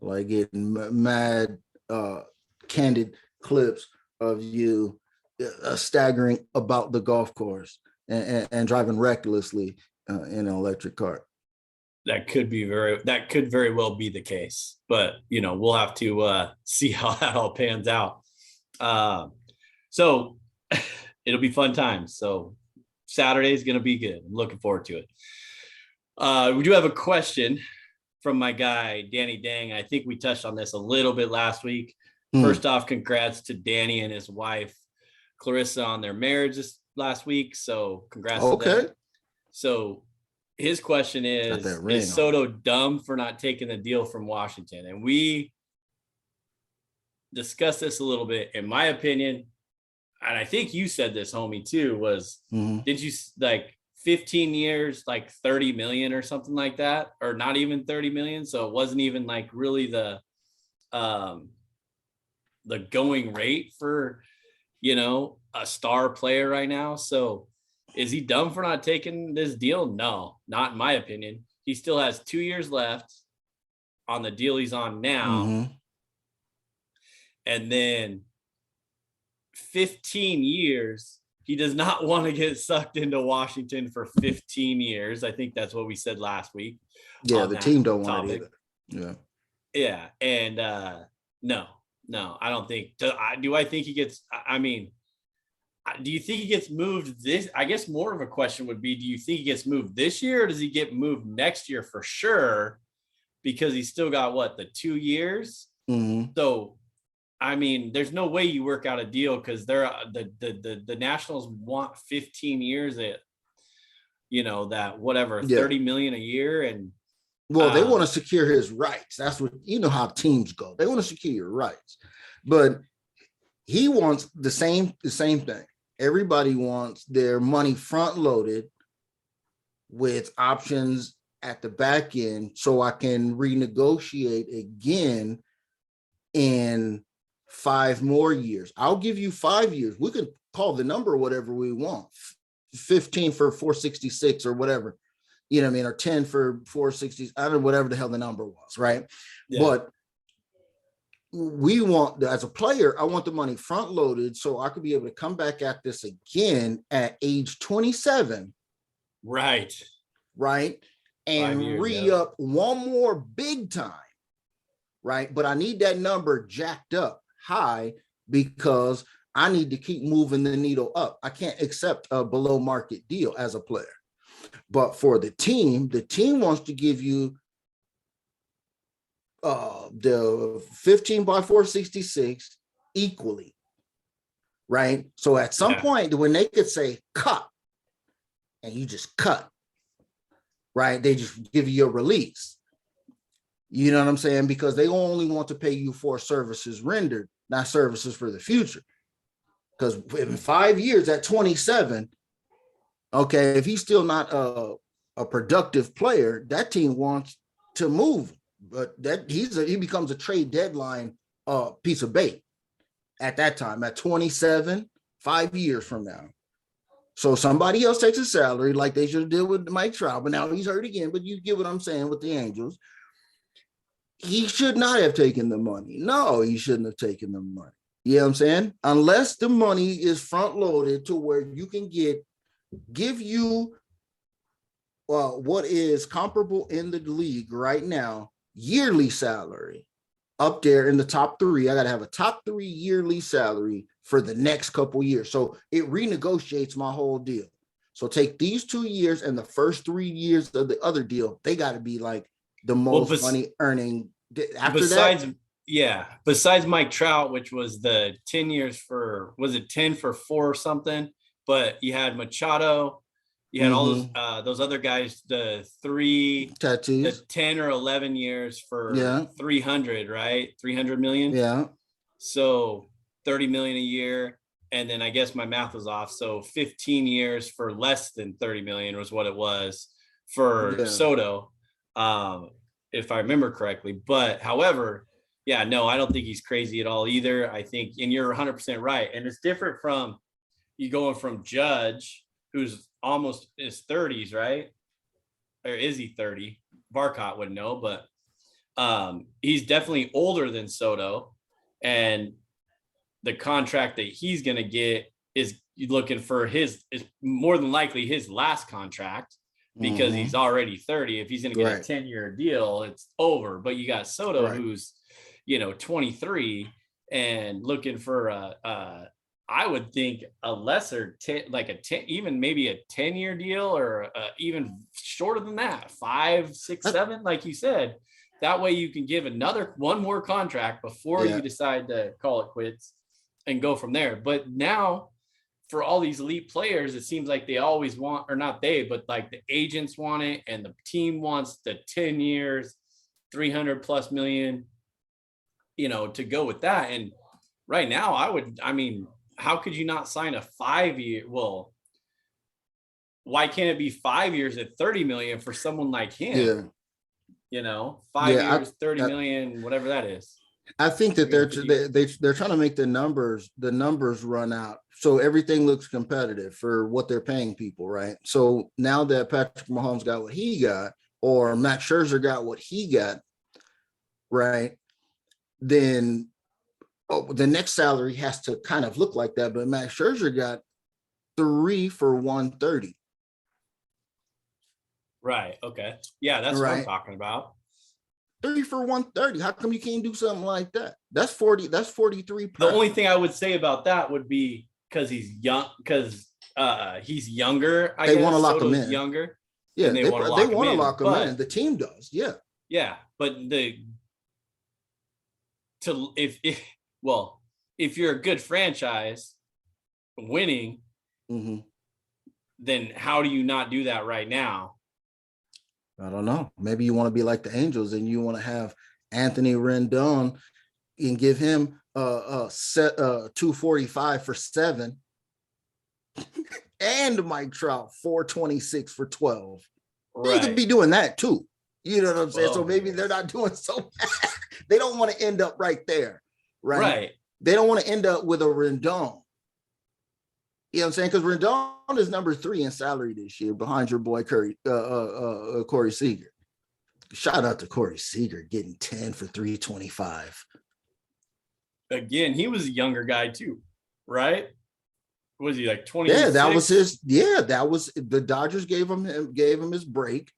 like getting mad, candid clips of you staggering about the golf course and driving recklessly in an electric car. That could very well be the case, but we'll have to see how that all pans out. So it'll be fun times. So Saturday is going to be good. I'm looking forward to it. We do have a question from my guy, Danny Dang. I think we touched on this a little bit last week. First off, congrats to Danny and his wife, Clarissa, on their marriage this last week. So congrats to them. So his question is Soto dumb for not taking the deal from Washington? And we discussed this a little bit. In my opinion, and I think you said this, homie, too, was did you like 15 years, like 30 million or something like that, or not even 30 million? So it wasn't even like really the going rate for, a star player right now. So is he dumb for not taking this deal? No, not in my opinion. He still has 2 years left on the deal he's on now. And then 15 years, he does not want to get sucked into Washington for 15 years. I think that's what we said last week. Yeah, the team don't want it either. Yeah. And no, I don't think. Do I think he gets, do you think he gets moved this? I guess more of a question would be, do you think he gets moved this year, or does he get moved next year for sure? Because he's still got the 2 years. So, there's no way you work out a deal, because they're the Nationals want 15 years at, that whatever, 30 million a year. And they want to secure his rights. That's what, how teams go. They want to secure your rights, but he wants the same thing. Everybody wants their money front loaded with options at the back end, so I can renegotiate again in 5 more years. I'll give you 5 years. We could call the number whatever we want, 15 for 466 or whatever, or 10 for 460. I don't know, whatever the hell the number was, right? Yeah. But we want, as a player, I want the money front loaded so I could be able to come back at this again at age 27. Right. And re-up one more big time. Right. But I need that number jacked up high, because I need to keep moving the needle up. I can't accept a below market deal as a player. But for the team wants to give you the 15 by 466 equally, right? So at some point when they could say cut, and you just cut, right? They just give you a release. You know what I'm saying? Because they only want to pay you for services rendered, not services for the future. Because in 5 years at 27, okay, if he's still not a productive player, that team wants to move him. But that he becomes a trade deadline piece of bait at that time, at 27, 5 years from now. So somebody else takes a salary like they should have did with Mike Trout, but now he's hurt again. But you get what I'm saying with the Angels. He should not have taken the money. No, he shouldn't have taken the money. You know what I'm saying? Unless the money is front loaded to where you can give you what is comparable in the league right now, yearly salary up there in the top 3. I got to have a top 3 yearly salary for the next couple years. So it renegotiates my whole deal. So take these 2 years and the first 3 years of the other deal, they got to be like the most money earning after besides Mike Trout, which was the 10 years for, was it 10 for 4 or something? But you had Machado, you had all those other guys, the 3 tattoos, the 10 or 11 years for 300, right? 300 million. Yeah. So 30 million a year. And then I guess my math was off. So 15 years for less than 30 million was what it was for Soto, if I remember correctly. But however, I don't think he's crazy at all either. I think, and you're 100% right. And it's different from you going from Judge, who's almost in his 30s, right? Or is he 30? Barcott wouldn't know, but he's definitely older than Soto. And the contract that he's going to get is looking for is more than likely his last contract, because he's already 30. If he's going to get a 10-year deal, it's over. But you got Soto, who's, 23 and looking for I would think a lesser 10, like a 10, even maybe a 10-year deal, or even shorter than that, 5, 6, 7, like you said. That way you can give one more contract before you decide to call it quits and go from there. But now for all these elite players, it seems like they always want, or not they, but like the agents want it, and the team wants the 10 years, 300 plus million, to go with that. And right now how could you not sign a 5-year? Well, why can't it be 5 years at 30 million for someone like him? 5 years, 30 million, whatever that is. I think that they're trying to make the numbers run out, so everything looks competitive for what they're paying people, right? So now that Patrick Mahomes got what he got, or Max Scherzer got what he got, right? Then the next salary has to kind of look like that. But Max Scherzer got 3 for 130. Right. Okay. Yeah, that's what I'm talking about. 3 for 130. How come you can't do something like that? That's 40. That's 43. The only thing I would say about that would be because he's young. Because he's younger. They want to lock him in. Younger. Yeah, they want to lock him in. The team does. Yeah. Yeah, but if you're a good franchise winning, then how do you not do that right now? I don't know. Maybe you want to be like the Angels and you want to have Anthony Rendon and give him set 245 for 7 and Mike Trout 426 for 12. They could be doing that too. You know what I'm saying? So maybe they're not doing so bad. They don't want to end up right there. Right. They don't want to end up with a Rendon. You know what I'm saying? Because Rendon is number 3 in salary this year behind your boy Corey Seager. Shout out to Corey Seager getting 10 for 325. Again, he was a younger guy too, right? Was he like 20? Yeah, that was his. Yeah, that was the Dodgers gave him his break.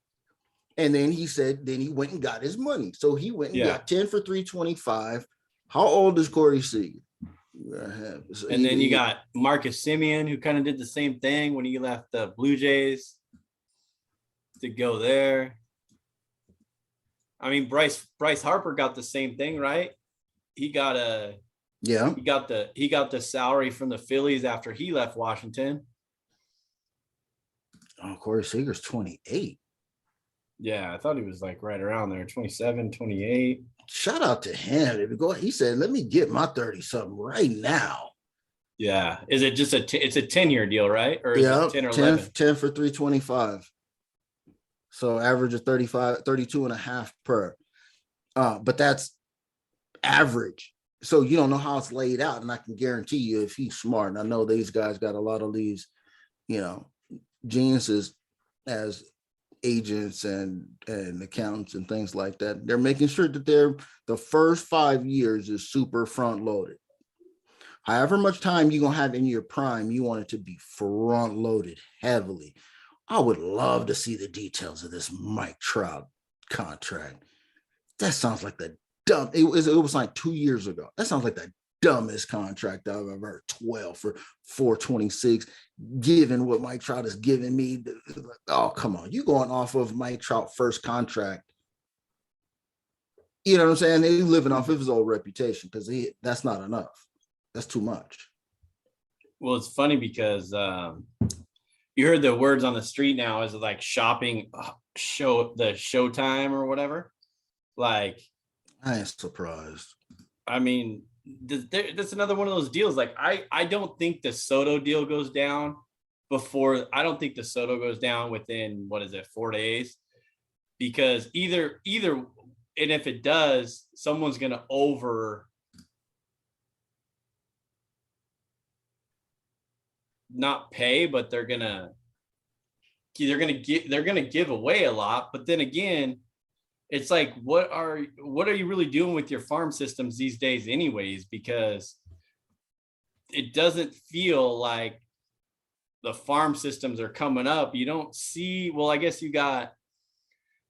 And then he went and got his money. So he went and got 10 for 325. How old is Corey Seager? And then you got Marcus Semien, who kind of did the same thing when he left the Blue Jays. to go there. I mean, Bryce Harper got the same thing, right? He got the salary from the Phillies after he left Washington. Oh, Corey Seager's 28. Yeah, I thought he was like right around there, 27, 28. Shout out to him. He said, let me get my 30-something right now. Yeah. Is it just it's a 10-year deal, right? Or is it 10 or 11? 10 for 325. So average of 32 and a half per. But that's average. So you don't know how it's laid out. And I can guarantee you if he's smart, and I know these guys got a lot of these, geniuses as agents and accountants and things like that. They're making sure that the first 5 years is super front loaded. However much time you're going to have in your prime, you want it to be front loaded heavily. I would love to see the details of this Mike Trout contract. That sounds like the dumb. It was like 2 years ago. That sounds like the dumbest contract I've ever heard. 12 for 426, given what Mike Trout has given me. Oh, come on. You going off of Mike Trout first contract. You know what I'm saying? He's living off of his old reputation because that's not enough. That's too much. Well, it's funny because you heard the words on the street now is like shopping the Showtime or whatever. Like, I ain't surprised. I mean, that's another one of those deals. Like, I don't think the Soto deal goes down I don't think the Soto goes down within, 4 days? Because either, and if it does, someone's going to not pay, but they're going to give away a lot. But then again, it's like, what are you really doing with your farm systems these days anyways? Because it doesn't feel like the farm systems are coming up. You don't see, well, I guess you got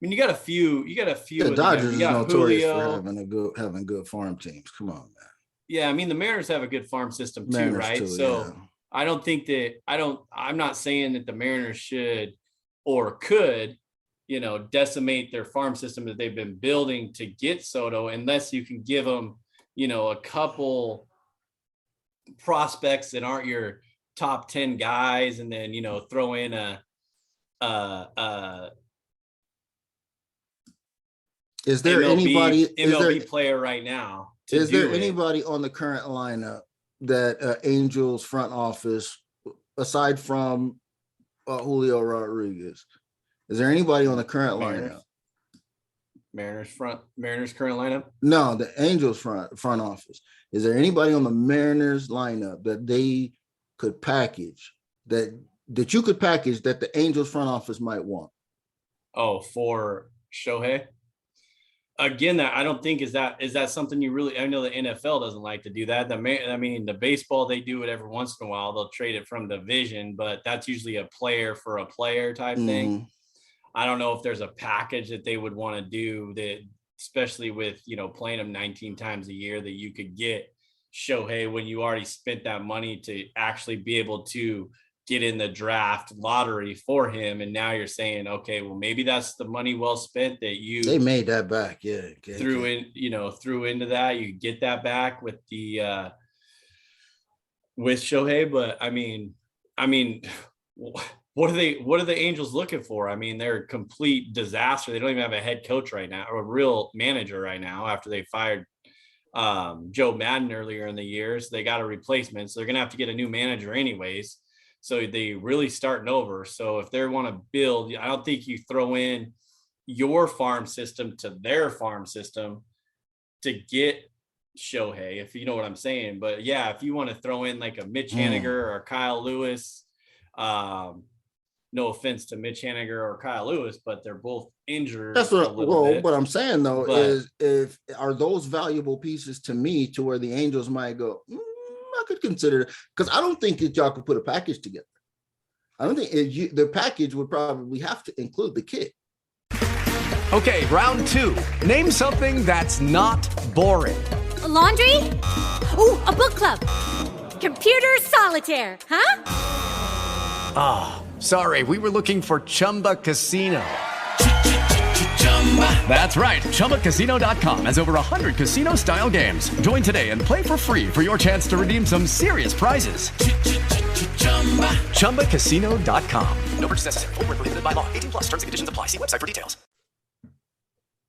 a few. The Dodgers is notorious for having good farm teams. Come on, man. Yeah. I mean, the Mariners have a good farm system too, right? So I don't think I'm not saying that the Mariners should or could, decimate their farm system that they've been building to get Soto, unless you can give them, a couple prospects that aren't your top 10 guys, and then, throw in is there MLB player right now? Is there anybody on the current lineup that Angels front office, aside from Julio Rodriguez, is there anybody on the current lineup? Mariners current lineup? No, the Angels front office. Is there anybody on the Mariners lineup that they could package that you could package that the Angels front office might want? Oh, for Shohei? Again, that I don't think is that something you really. I know the NFL doesn't like to do that. The baseball, they do it every once in a while. They'll trade it from division, but that's usually a player for a player type thing. I don't know if there's a package that they would want to do that, especially with playing them 19 times a year, that you could get Shohei when you already spent that money to actually be able to get in the draft lottery for him. And now you're saying, okay, well, maybe that's the money well spent that they made that back. Yeah. Threw into that. You get that back with the, with Shohei. But I mean, what are the Angels looking for? I mean, they're a complete disaster. They don't even have a head coach right now, or a real manager right now, after they fired Joe Madden earlier in the year. So they got a replacement. So they're going to have to get a new manager anyways. So they really starting over. So if they want to build, I don't think you throw in your farm system to their farm system to get Shohei, if you know what I'm saying. But yeah, if you want to throw in like a Mitch Haniger or Kyle Lewis, no offense to Mitch Haniger or Kyle Lewis, but they're both injured. That's what I'm saying though, is are those valuable pieces to me to where the Angels might go, I could consider it, because I don't think that y'all could put a package together. I don't think the package would probably have to include the kit. Okay, round 2. Name something that's not boring. A laundry? Ooh, a book club. Computer solitaire, huh? Sorry, we were looking for Chumba Casino. That's right. ChumbaCasino.com has over 100 casino-style games. Join today and play for free for your chance to redeem some serious prizes. ChumbaCasino.com. No purchase necessary. Void where prohibited by law. 18+ terms and conditions apply. See website for details.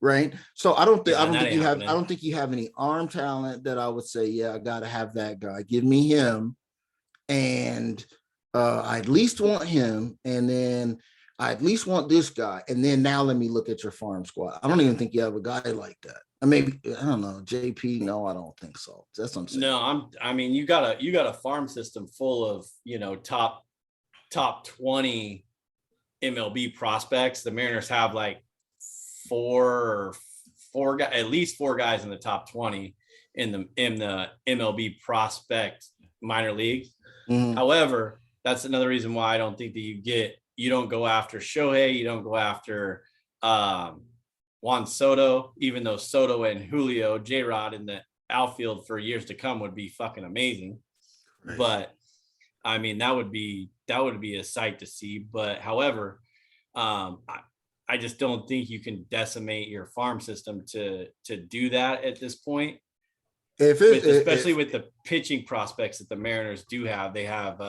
Right. So I don't think you have any arm talent that I would say, yeah, I gotta have that guy. Give me him. And I at least want him, and then I at least want this guy, and then now let me look at your farm squad. I don't even think you have a guy like that. Maybe I don't know, JP. No, I don't think so. That's what I'm saying. No, I mean, you got a farm system full of top 20 MLB prospects. The Mariners have like at least four guys in the top 20 in the MLB prospect minor leagues. Mm-hmm. However, that's another reason why I don't think that you don't go after Shohei, you don't go after Juan Soto, even though Soto and Julio, J-Rod in the outfield for years to come would be fucking amazing. Right. But I mean, that would be a sight to see. But however, I just don't think you can decimate your farm system to do that at this point. Especially with the pitching prospects that the Mariners do have, they have.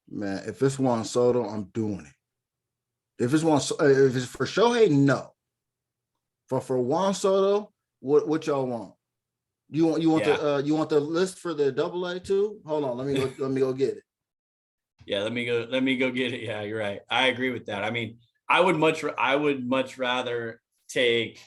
Man, if it's Juan Soto, I'm doing it. If it's for Shohei, no. For Juan Soto, what y'all want? You want the list for the AA too? Hold on, let me go get it. Yeah, let me go get it. Yeah, you're right. I agree with that. I mean, I would much rather take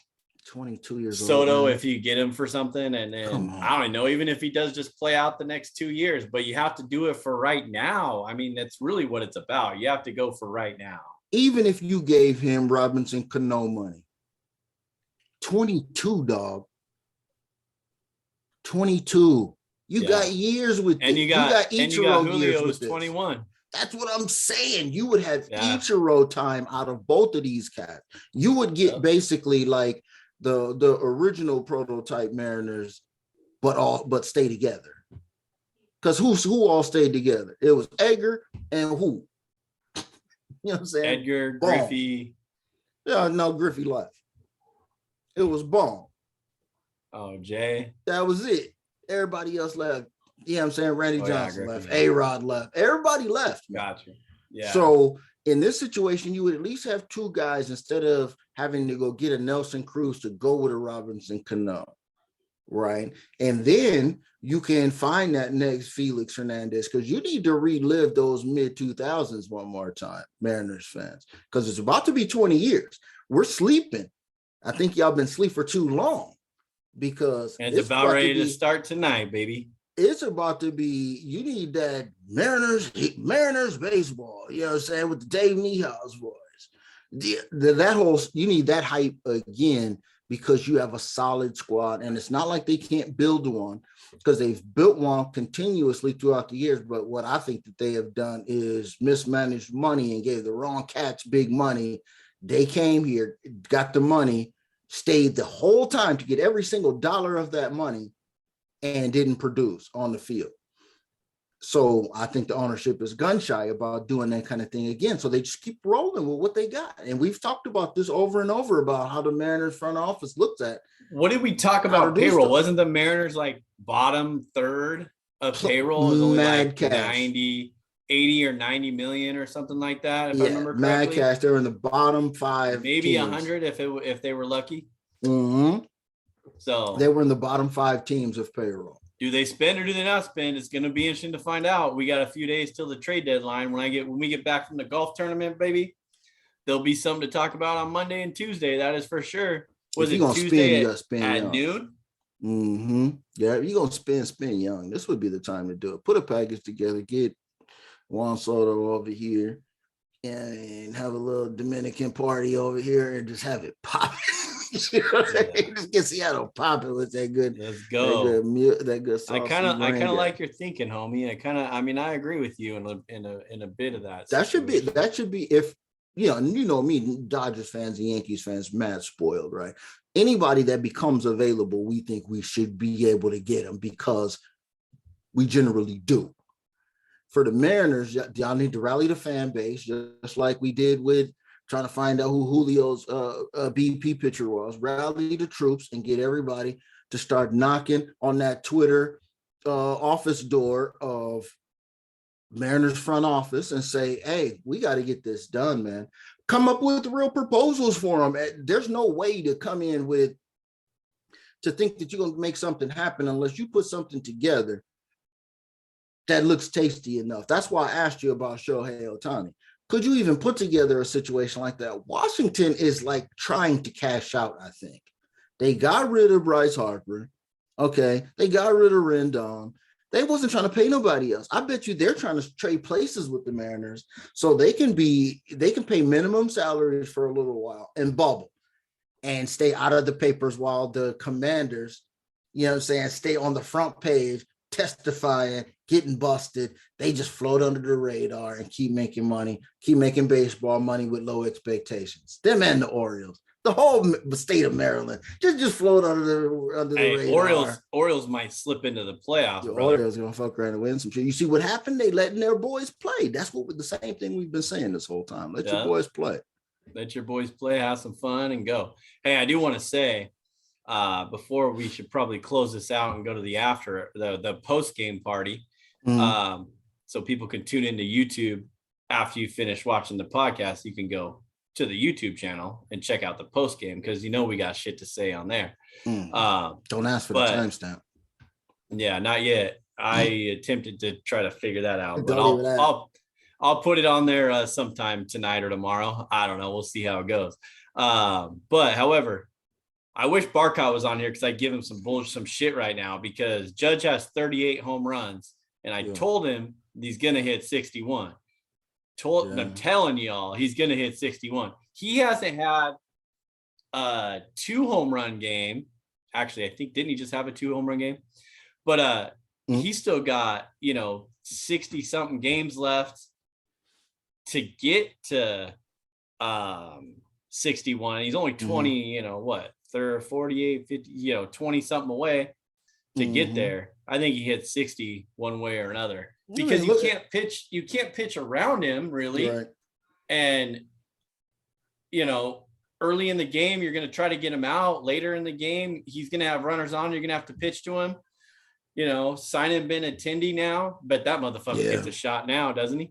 22 years old Soto if you get him for something, and then I don't know, even if he does just play out the next 2 years, but you have to do it for right now. I mean, that's really what it's about. You have to go for right now. Even if you gave him Robinson Cano money, 22, dog. 22. You got years with and you got Ichiro years with 21. That's what I'm saying. You would have Ichiro time out of both of these cats. You would get basically like the original prototype Mariners, but stay together. Because who all stayed together? It was Edgar and who? You know what I'm saying? Edgar, Griffey. Yeah, no, Griffey left. It was Bone. Oh, Jay. That was it. Everybody else left. You know what I'm saying? Randy Johnson left. A-Rod left. Everybody left. Gotcha. Yeah. So in this situation, you would at least have two guys instead of having to go get a Nelson Cruz to go with a Robinson Cano. Right. And then you can find that next Felix Hernandez, because you need to relive those mid-2000s one more time, Mariners fans, because it's about to be 20 years. We're sleeping. I think y'all been asleep for too long, because it's about ready to start tonight, baby. It's about to be, you need that Mariners baseball, you know what I'm saying, with the Dave Niehaus voice. You need that hype again, because you have a solid squad, and it's not like they can't build one, because they've built one continuously throughout the years. But what I think that they have done is mismanaged money and gave the wrong cats big money. They came here, got the money, stayed the whole time to get every single dollar of that money, and didn't produce on the field. So I think the ownership is gun shy about doing that kind of thing again. So they just keep rolling with what they got. And we've talked about this over and over about how the Mariners front office looks at. What did we talk about payroll? Wasn't the Mariners like bottom third of payroll? It was only like 80 or 90 million or something like that, if I remember correctly. Mad cash. They're in the bottom five. Maybe 100 if they were lucky. Mm-hmm. So they were in the bottom 5 teams of payroll. Do they spend or do they not spend? It's going to be interesting to find out. We got a few days till the trade deadline. When we get back from the golf tournament, baby, there'll be something to talk about on Monday and Tuesday. That is for sure. Was it Tuesday at noon? Mm-hmm. Yeah, you're going to spend young. This would be the time to do it. Put a package together, get Juan Soto over here, and have a little Dominican party over here and just have it pop. You know what I'm saying? Just get Seattle popping with that good. Let's go. That good I kind of like your thinking, homie. I agree with you in a bit of that. That should be if you know me, Dodgers fans and Yankees fans, mad spoiled, right? Anybody that becomes available, we think we should be able to get them because we generally do. for the Mariners, y'all need to rally the fan base, just like we did with trying to find out who Julio's BP pitcher was. Rally the troops and get everybody to start knocking on that Twitter office door of Mariners front office and say, hey, we got to get this done, man. Come up with real proposals for them. There's no way to come in to think that you're going to make something happen unless you put something together that looks tasty enough. That's why I asked you about Shohei Ohtani. Could you even put together a situation like that? Washington is like trying to cash out, I think. They got rid of Bryce Harper. Okay. They got rid of Rendon. They wasn't trying to pay nobody else. I bet you they're trying to trade places with the Mariners so they can pay minimum salaries for a little while and bubble and stay out of the papers while the Commanders, you know what I'm saying, stay on the front page, testifying, getting busted. They just float under the radar and keep making money, keep making baseball money with low expectations. Them and the Orioles, the whole state of Maryland, just float under the radar. Orioles might slip into the playoffs. The Orioles gonna fuck around and win some shit. You see what happened? They letting their boys play. That's the same thing we've been saying this whole time. Let your boys play. Let your boys play, have some fun, and go. Hey, I do want to say, before we should probably close this out and go to the post game party, so people can tune into YouTube after you finish watching the podcast. You can go to the YouTube channel and check out the post game because we got shit to say on there. Don't ask for the timestamp. Yeah, not yet. I attempted to try to figure that out, but I'll put it on there sometime tonight or tomorrow. I don't know. We'll see how it goes. But however, I wish Barkov was on here because I give him some shit right now because Judge has 38 home runs and I told him he's gonna hit 61. I'm telling y'all, he's gonna hit 61. He hasn't had a 2 home run game. Actually, I think didn't he just have a 2 home run game? But he's still got 60 something games left to get to 61. He's only 20, 48, 50, 20 something away to get there. I think he hit 60 one way or another because you can't pitch around him really. Right. And early in the game, you're going to try to get him out. Later in the game, he's going to have runners on. You're going to have to pitch to him. Signing Benintendi now, but that motherfucker gets a shot now, doesn't he?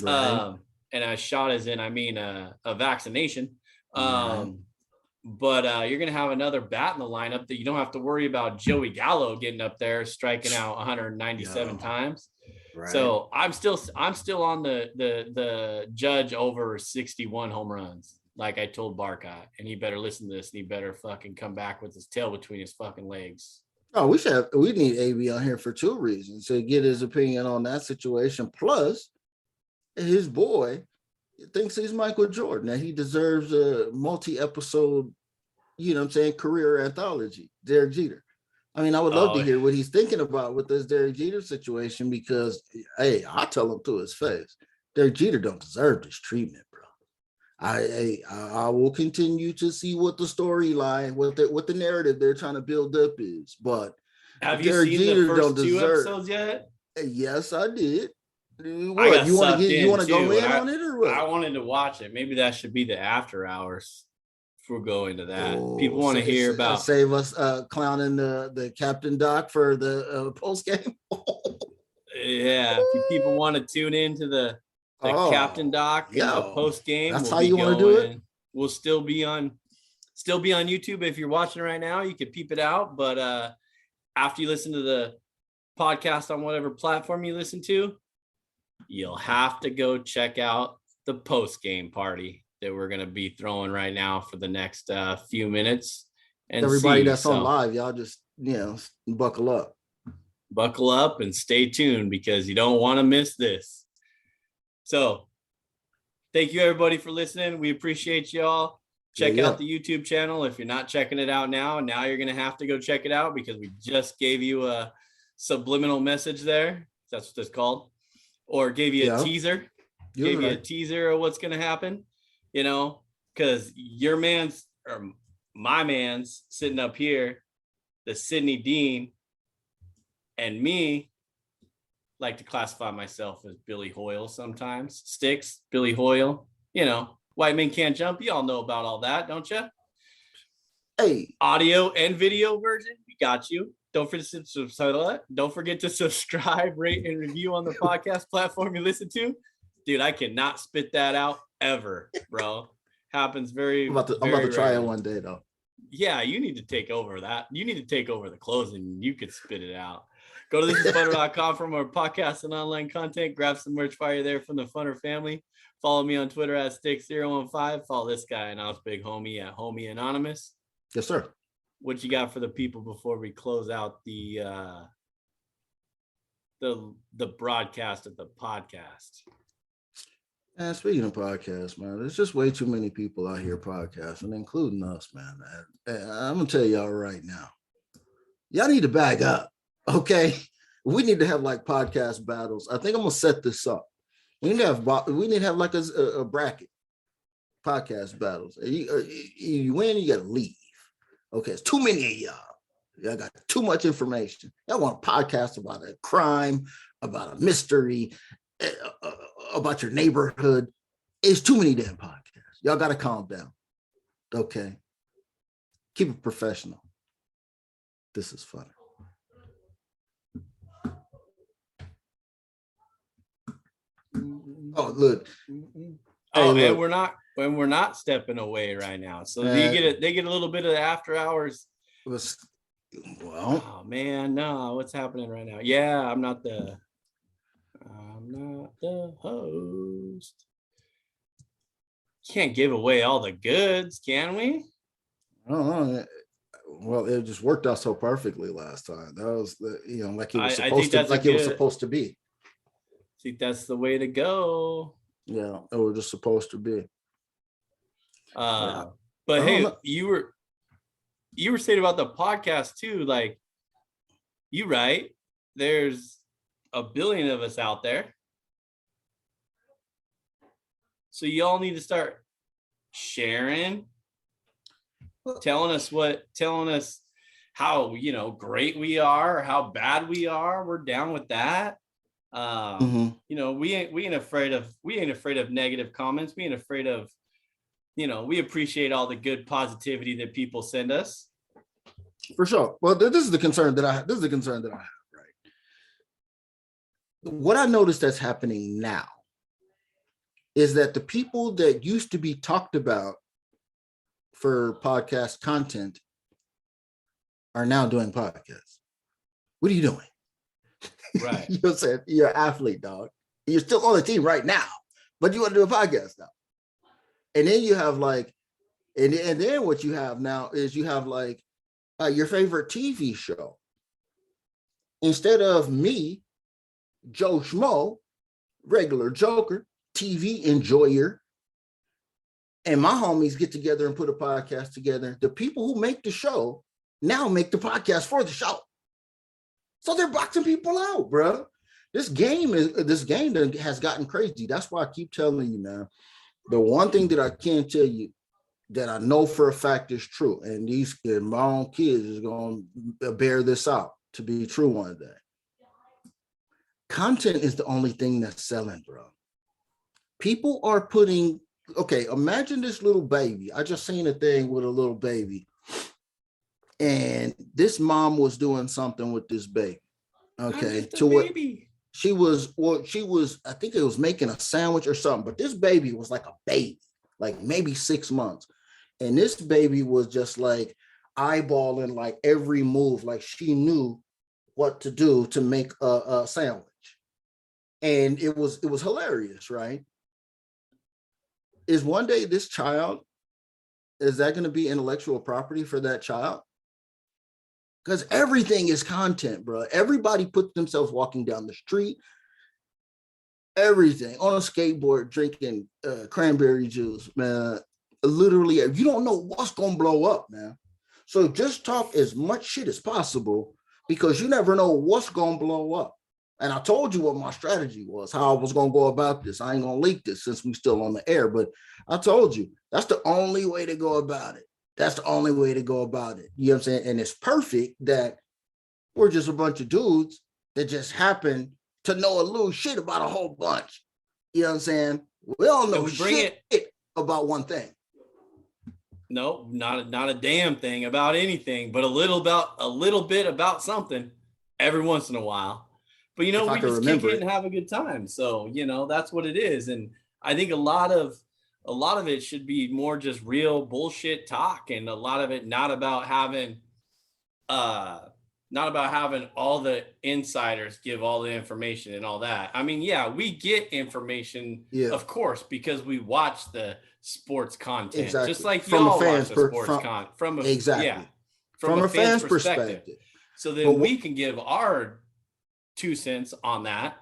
Right. And a shot as in, a vaccination. But you're going to have another bat in the lineup that you don't have to worry about Joey Gallo getting up there striking out 197 times. Right. So I'm still on the Judge over 61 home runs, like I told Barkov, and he better listen to this and he better fucking come back with his tail between his fucking legs. Oh, we need AB on here for 2 reasons: to get his opinion on that situation, plus his boy thinks he's Michael Jordan, that he deserves a multi-episode, career anthology, Derek Jeter. I would love to hear what he's thinking about with this Derek Jeter situation because, hey, I tell him to his face, Derek Jeter don't deserve this treatment, bro. I will continue to see what the storyline, what the narrative they're trying to build up is, but have you seen Jeter the first 2 episodes yet? Yes, I did. What, you want to go in on it or what? I wanted to watch it. Maybe that should be the after hours if we're going to that. People want to hear about save us clowning the Captain Doc for the post game. Yeah, if people want to tune into the Captain Doc and the post game. That's how you want to do it. We'll still be on YouTube. If you're watching right now, you could peep it out. But after you listen to the podcast on whatever platform you listen to, you'll have to go check out the post game party that we're going to be throwing right now for the next few minutes. And everybody that's on live, y'all just, buckle up and stay tuned because you don't want to miss this. So thank you everybody for listening. We appreciate y'all. Check out the YouTube channel. If you're not checking it out now you're going to have to go check it out because we just gave you a subliminal message there. That's what it's called. Or gave you a teaser. You a teaser of what's going to happen, because your man's or my man's sitting up here, the Sidney Dean, and me like to classify myself as Billy Hoyle sometimes. Stix, Billy Hoyle, white men can't jump. You all know about all that, don't you? Hey, audio and video version, we got you. Don't forget to subscribe, rate, and review on the podcast platform you listen to. Dude, I cannot spit that out ever, bro. Happens I'm about to try it one day, though. Yeah, you need to take over that. You need to take over the closing. You could spit it out. Go to thisisfunner.com for more podcasts and online content. Grab some merch while you're there from the Funner family. Follow me on Twitter at Stix015. Follow this guy and us big homie at Homie Anonymous. Yes, sir. What you got for the people before we close out the broadcast of the podcast? And speaking of podcasts, man, there's just way too many people out here podcasting, including us, man. I'm gonna tell y'all right now, y'all need to bag up, okay? We need to have like podcast battles. I think I'm gonna set this up. We need to have like a bracket, podcast battles. You win, you gotta leave. Okay, it's too many of y'all. Y'all got too much information. Y'all want a podcast about a crime, about a mystery, about your neighborhood. It's too many damn podcasts. Y'all got to calm down. Okay? Keep it professional. This is funny. Oh, look. Oh, hey, look. And we're not stepping away right now. So they get a little bit of the after hours. Oh man, no, what's happening right now? Yeah, I'm not the host. Can't give away all the goods, can we? I don't know. Well, it just worked out so perfectly last time. That was like it was supposed to be. I think that's the way to go. Yeah, it was just supposed to be. But hey, you were saying about the podcast too, like you right, there's a billion of us out there, so you all need to start sharing, telling us how great we are or how bad we are. We're down with that. We ain't afraid of negative comments. We ain't afraid of we appreciate all the good positivity that people send us. For sure. Well, this is the concern that I have. Right? What I noticed that's happening now is that the people that used to be talked about for podcast content are now doing podcasts. What are you doing? Right. You know what I'm saying? You're an athlete, dog. You're still on the team right now, but you want to do a podcast now. And then you have like, and then what you have now is you have like your favorite TV show. Instead of me, Joe Schmo, regular joker, TV enjoyer, and my homies get together and put a podcast together. The people who make the show now make the podcast for the show. So they're boxing people out, bro. This game has gotten crazy. That's why I keep telling you, man. The one thing that I can tell you that I know for a fact is true, and my own kids is going to bear this out to be true one day. Content is the only thing that's selling, bro. People are imagine this little baby. I just seen a thing with a little baby, and this mom was doing something with this baby. Okay, baby. She was, I think it was making a sandwich or something, but this baby was like a baby, like maybe 6 months. And this baby was just like eyeballing like every move, like she knew what to do to make a sandwich. And it was hilarious, right? Is one day this child, is that going to be intellectual property for that child? Because everything is content, bro. Everybody puts themselves walking down the street, everything on a skateboard, drinking cranberry juice, man. Literally, you don't know what's going to blow up, man. So just talk as much shit as possible because you never know what's going to blow up. And I told you what my strategy was, how I was going to go about this. I ain't going to leak this since we're still on the air, but I told you that's the only way to go about it. That's the only way to go about it. You know what I'm saying? And it's perfect that we're just a bunch of dudes that just happen to know a little shit about a whole bunch. You know what I'm saying? We all know shit about one thing. No, not a damn thing about anything, but a little bit about something every once in a while. But we just kick it and have a good time. So that's what it is. And I think a lot of it should be more just real bullshit talk, and a lot of it not about having all the insiders give all the information and all that. I mean, yeah, we get information, of course, because we watch the sports content, just like y'all watch the sports content from a fan's perspective. So then we can give our 2 cents on that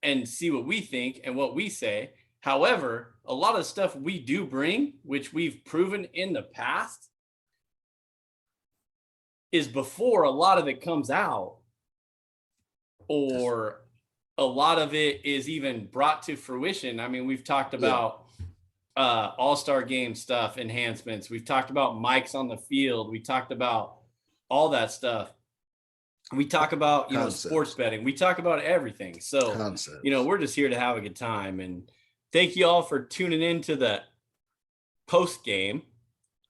and see what we think and what we say. However, a lot of stuff we do bring, which we've proven in the past, is before a lot of it comes out, or a lot of it is even brought to fruition. I mean, we've talked about all-star game stuff, enhancements. We've talked about mics on the field. We talked about all that stuff. We talk about, sports betting. We talk about everything. So, we're just here to have a good time. And thank you all for tuning in to the post game,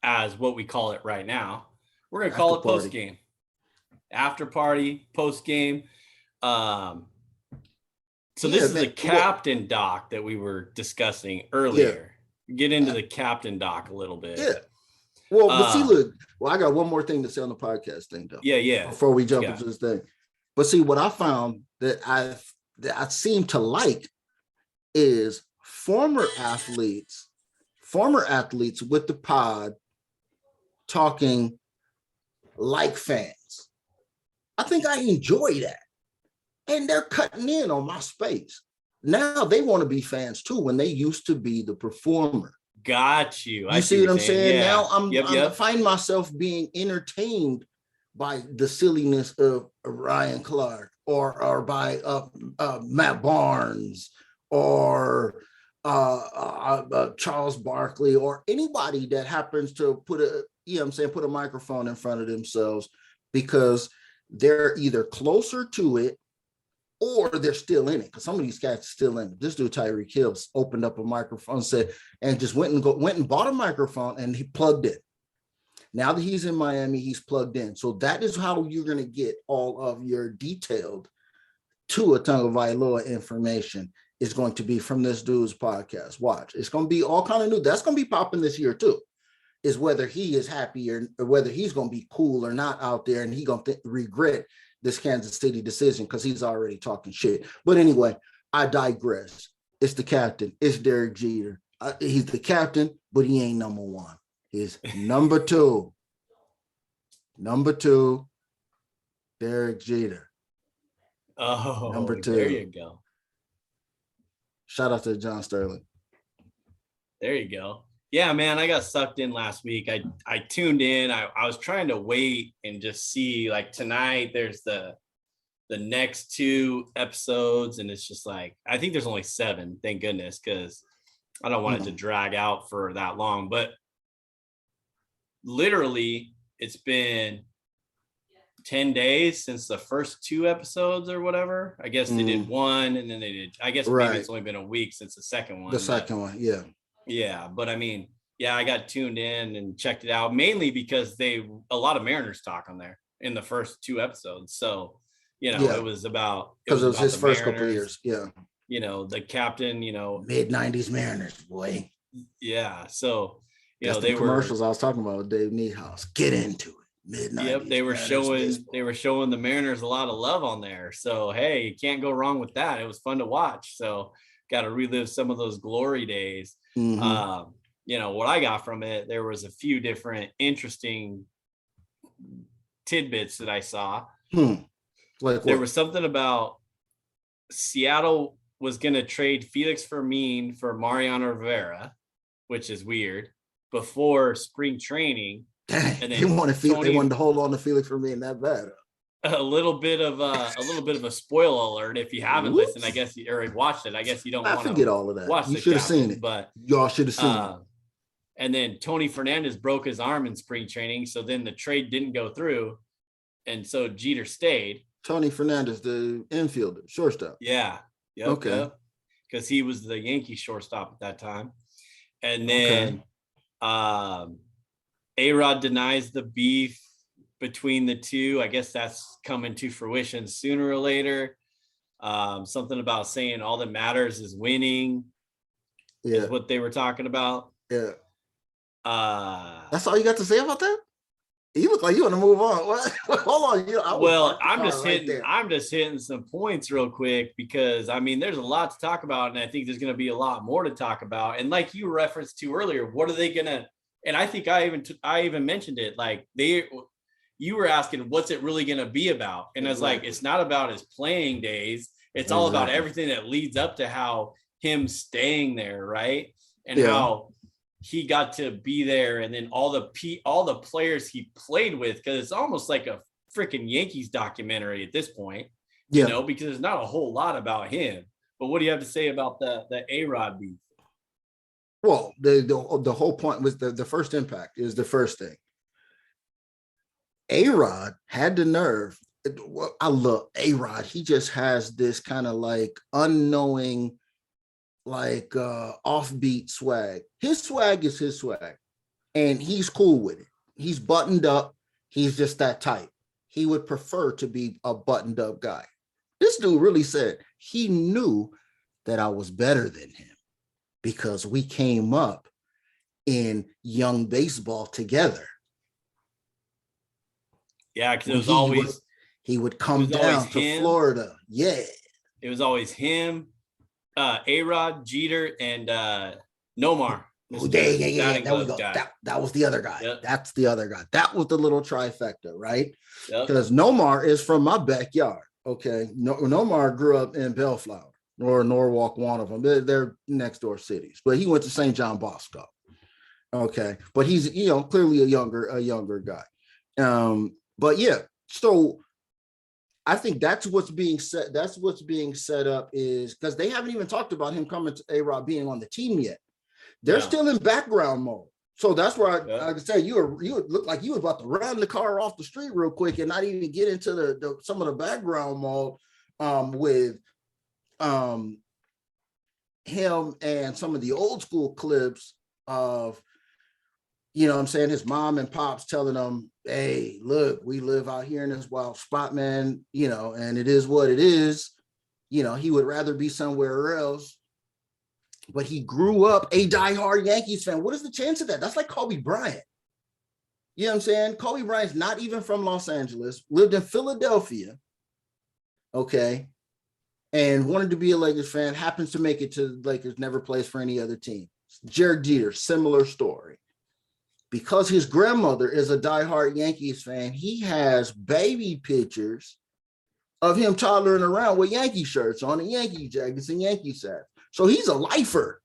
as what we call it right now. We're going to call it post game, after party, post game. So this is the captain doc that we were discussing earlier. Get into the captain doc a little bit. Yeah. Well, but see, look, I got one more thing to say on the podcast thing, though. Yeah. Before we jump into this thing. But see, what I found that I seem to like is former athletes with the pod talking like fans. I think I enjoy that. And they're cutting in on my space. Now they want to be fans too, when they used to be the performer. Got you. You see what I'm saying? Yeah. Now I find myself being entertained by the silliness of Ryan Clark or by Matt Barnes or Charles Barkley or anybody that happens to put a microphone in front of themselves, because they're either closer to it or they're still in it, because some of these cats are still in it. This dude, Tyreek Hill, opened up a microphone, and just went and bought a microphone, and he plugged in. Now that he's in Miami, he's plugged in. So that is how you're going to get all of your detailed Tua Tagovailoa information, is going to be from this dude's podcast. Watch. It's going to be all kind of new. That's going to be popping this year too, is whether he is happy or whether he's going to be cool or not out there, and he's going to regret this Kansas City decision because he's already talking shit. But anyway, I digress. It's the captain. It's Derek Jeter. He's the captain, but he ain't number one. He's number two. Number two, Derek Jeter. Oh, number two. There you go. Shout out to John Sterling. There you go. Yeah, man, I got sucked in last week. I tuned in. I was trying to wait and just see, like, tonight there's the next 2 episodes, and it's just like, I think there's only 7, thank goodness, because I don't want it to drag out for that long. But literally, it's been 10 days since the first 2 episodes or whatever. I guess they did 1, and then they did, I guess maybe it's only been a week since the second one. The second one, yeah. Yeah, but I mean, I got tuned in and checked it out, mainly because a lot of Mariners talk on there in the first 2 episodes. So, it was about, because it was his first couple of years. Yeah. The captain, mid-90s Mariners, boy. Yeah. So, that's the commercials I was talking about with Dave Niehaus. Get into it. Mid-90s. Yep. They were showing the Mariners a lot of love on there. So, hey, you can't go wrong with that. It was fun to watch. So got to relive some of those glory days. Mm-hmm. What I got from it, there was a few different interesting tidbits that I saw. Like there was something about Seattle was going to trade Felix Fermin for Mariano Rivera, which is weird, before spring training. Dang, and they wanted to hold on to Felix Fermin that bad. A little bit of a spoiler alert. If you haven't listened, I guess or watched it, I guess you don't want to forget all of that. You should have seen it, but y'all should have seen it. And then Tony Fernandez broke his arm in spring training, so then the trade didn't go through, and so Jeter stayed. Tony Fernandez, the infielder, shortstop. Yeah. Yep, okay. Because he was the Yankee shortstop at that time. And then A-Rod denies the beef between the two. I guess that's coming to fruition sooner or later. Something about saying all that matters is winning is what they were talking about. Yeah. That's all you got to say about that? You look like you want to move on. What? Hold on. I'm just hitting some points real quick because I mean, there's a lot to talk about, and I think there's going to be a lot more to talk about. And like you referenced to earlier, what are they gonna? And I think I even mentioned it. Like you were asking, what's it really going to be about? And I was like, it's not about his playing days. It's all about everything that leads up to how him staying there, right? And how he got to be there, and then all the players he played with, because it's almost like a freaking Yankees documentary at this point, you know, because there's not a whole lot about him. But what do you have to say about the A-Rod beef? Well, the whole point was the first impact is the first thing. A-Rod had the nerve. I love A-Rod. He just has this kind of like unknowing, like offbeat swag. His swag is his swag, and he's cool with it. He's buttoned up. He's just that type. He would prefer to be a buttoned up guy. This dude really said he knew that I was better than him because we came up in young baseball together. Yeah, because it was always he would come down to Florida. Yeah, it was always him, A-Rod, Jeter, and Nomar. Yeah. There we go. That was the other guy. Yep. That's the other guy. That was the little trifecta, right? Because Nomar is from my backyard. Okay, Nomar grew up in Bellflower or Norwalk, one of them. They're next door cities, but he went to St. John Bosco. Okay, but he's clearly a younger guy. But yeah, so I think that's what's being set. That's what's being set up is because they haven't even talked about him coming to A-Rod being on the team yet. They're still in background mode. So that's where I could say you look like you were about to run the car off the street real quick and not even get into some of the background mode with him and some of the old school clips of, his mom and pops telling him, hey, look, we live out here in this wild spot, man, and it is what it is. He would rather be somewhere else. But he grew up a diehard Yankees fan. What is the chance of that? That's like Kobe Bryant. You know what I'm saying? Kobe Bryant's not even from Los Angeles, lived in Philadelphia, okay, and wanted to be a Lakers fan, happens to make it to the Lakers, never plays for any other team. Jared Jeter, similar story. Because his grandmother is a diehard Yankees fan, he has baby pictures of him toddling around with Yankee shirts on and Yankee jackets and Yankee hats. So he's a lifer.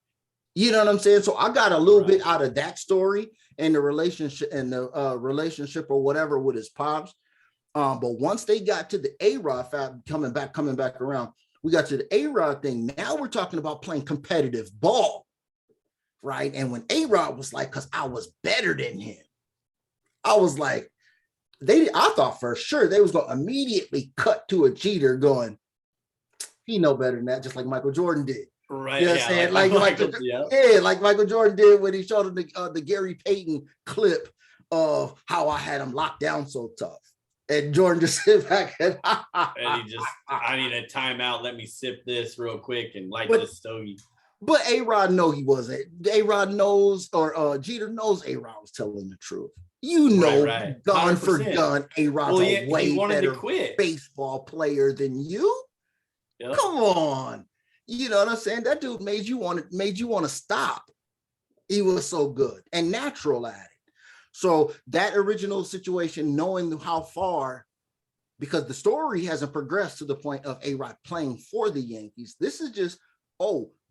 You know what I'm saying? So I got a little bit out of that story and the relationship or whatever with his pops. But once they got to the A-Rod coming back around, we got to the A-Rod thing. Now we're talking about playing competitive ball. Right. And when A-Rod was like, because I was better than him, I was like, I thought for sure they was going to immediately cut to a Jeter going, he know better than that, just like Michael Jordan did. Right. You know what I'm saying? Like Michael Jordan did when he showed him the Gary Payton clip of how I had him locked down so tough. And Jordan just sit back and I need a timeout. Let me sip this real quick and light this stogie. But A-Rod he wasn't. A-Rod knows, or Jeter knows A-Rod was telling the truth. Right. Gun for gun, A-Rod's a way better baseball player than you. Yep. Come on. You know what I'm saying? That dude made you want to stop. He was so good and natural at it. So that original situation, knowing how far, because the story hasn't progressed to the point of A-Rod playing for the Yankees. This is just,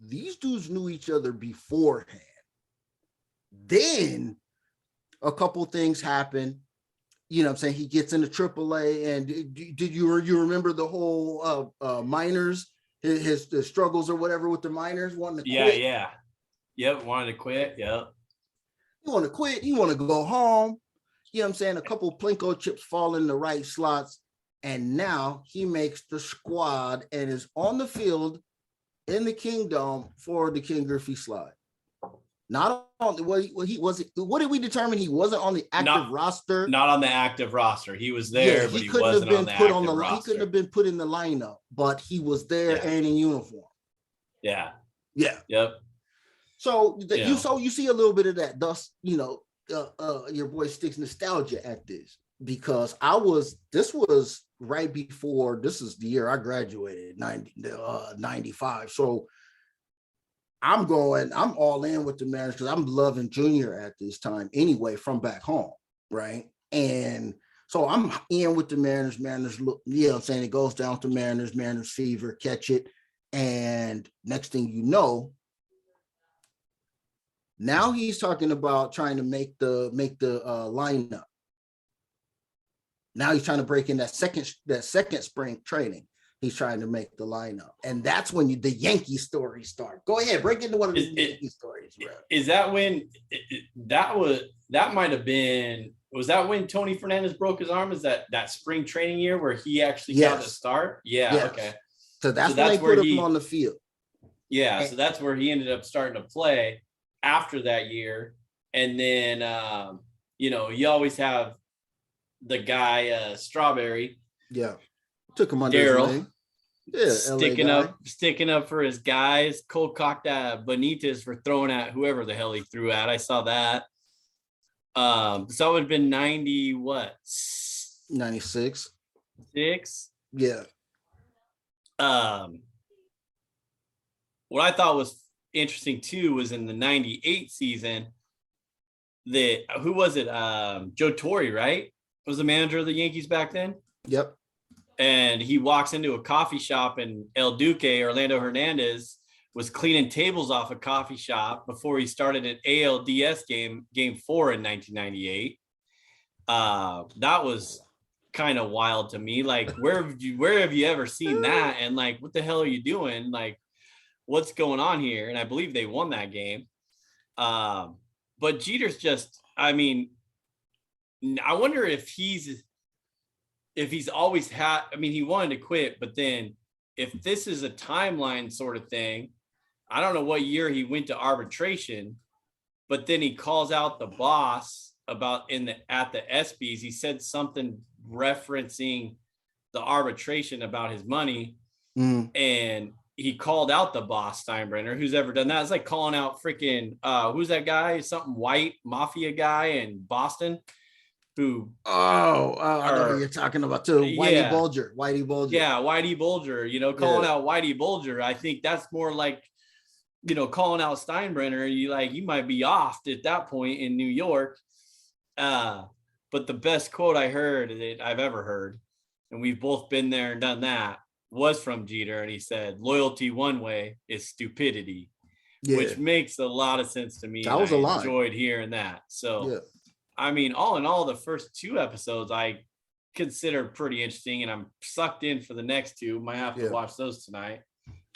these dudes knew each other beforehand. Then a couple things happen. You know what I'm saying? He gets into AAA. And did you remember the whole minors, his struggles or whatever with the minors, wanting to quit? Yeah. Yep, wanted to quit. Yep. He want to quit. He want to go home. You know what I'm saying? A couple Plinko chips fall in the right slots. And now he makes the squad and is on the field in the Kingdom for the Ken Griffey slide. Not on he wasn't. What did we determine? He wasn't on the active roster. Not on the active roster. He was there, but he wasn't on the active roster. He couldn't have been put in the lineup, but he was there and in uniform. Yeah. Yeah. Yep. So you see a little bit of that. Thus, your boy Stix nostalgia at this, because this was right before, this is the year I graduated, 95. So I'm all in with the Mariners because I'm loving Junior at this time anyway from back home, right? And so I'm in with the Mariners. Look, you know what I'm saying? It goes down to Mariners fever, catch it. And next thing you know, now he's talking about trying to make the lineup. Now he's trying to break in that second spring training. He's trying to make the lineup, and that's when the Yankee stories start. Go ahead, break into one of the Yankee stories, bro. Is that when that might have been? Was that when Tony Fernandez broke his arm? Is that spring training year where he actually got to start? Yeah. Yes. Okay. So that's when they put him on the field. Yeah. So that's where he ended up starting to play after that year, and then you always have the guy Strawberry. Yeah. Took him under his wing. Yeah, sticking up for his guys. Cold cocked at Benitez for throwing at whoever the hell he threw at. I saw that. So it would have been 90 what? 96. 6? Yeah. What I thought was interesting too was in the 98 season that who was it? Joe Torre, right? Was the manager of the Yankees back then? Yep. And he walks into a coffee shop in El Duque. Orlando Hernandez was cleaning tables off a coffee shop before he started an ALDS game 4 in 1998. That was kind of wild to me. Like, where have you ever seen that? And like, what the hell are you doing? Like, what's going on here? And I believe they won that game. But Jeter's just, I mean, I wonder if he's always had, I mean, he wanted to quit, but then if this is a timeline sort of thing, I don't know what year he went to arbitration, but then he calls out the boss about at the ESPYs. He said something referencing the arbitration about his money. And he called out the boss, Steinbrenner. Who's ever done that? It's like calling out freaking, who's that guy? Something white mafia guy in Boston. I know who you're talking about too. Whitey Bulger. Yeah, Whitey Bulger. Calling out Whitey Bulger. I think that's more like, calling out Steinbrenner. You might be off at that point in New York. But the best quote I heard that I've ever heard, and we've both been there and done that, was from Jeter, and he said, "Loyalty one way is stupidity," which makes a lot of sense to me. That was a line. I enjoyed hearing that. So. I mean, all in all, the first 2 episodes I consider pretty interesting, and I'm sucked in for the next 2. Might have to watch those tonight.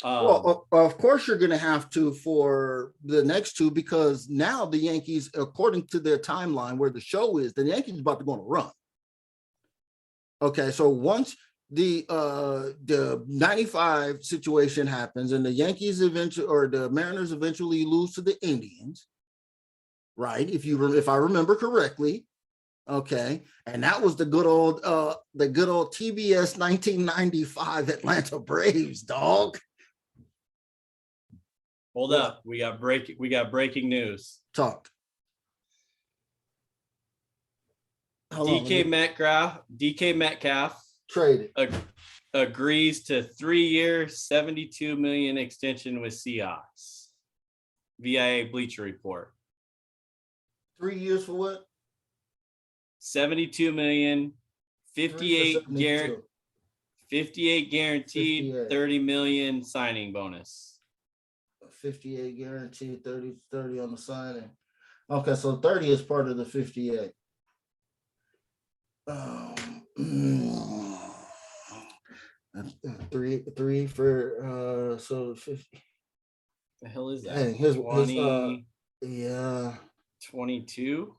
Well, of course you're going to have to for the next 2, because now the Yankees, according to their timeline where the show is, the Yankees are about to go on a run. Okay, so once the 95 situation happens and the Yankees the Mariners eventually lose to the Indians, right? If I remember correctly, okay, and that was the good old TBS 1995 Atlanta Braves, dog. Hold up, we got breaking news. Talk. DK Metcalf traded. Agrees to 3-year, $72 million extension with Seahawks. VIA Bleacher Report. 3 years for what? 72 million, 58 guaranteed, 58. 30 million signing bonus. 58 guaranteed, 30 on the signing. Okay, so 30 is part of the 58. Three for so 50. The hell is that? Hey, his 22.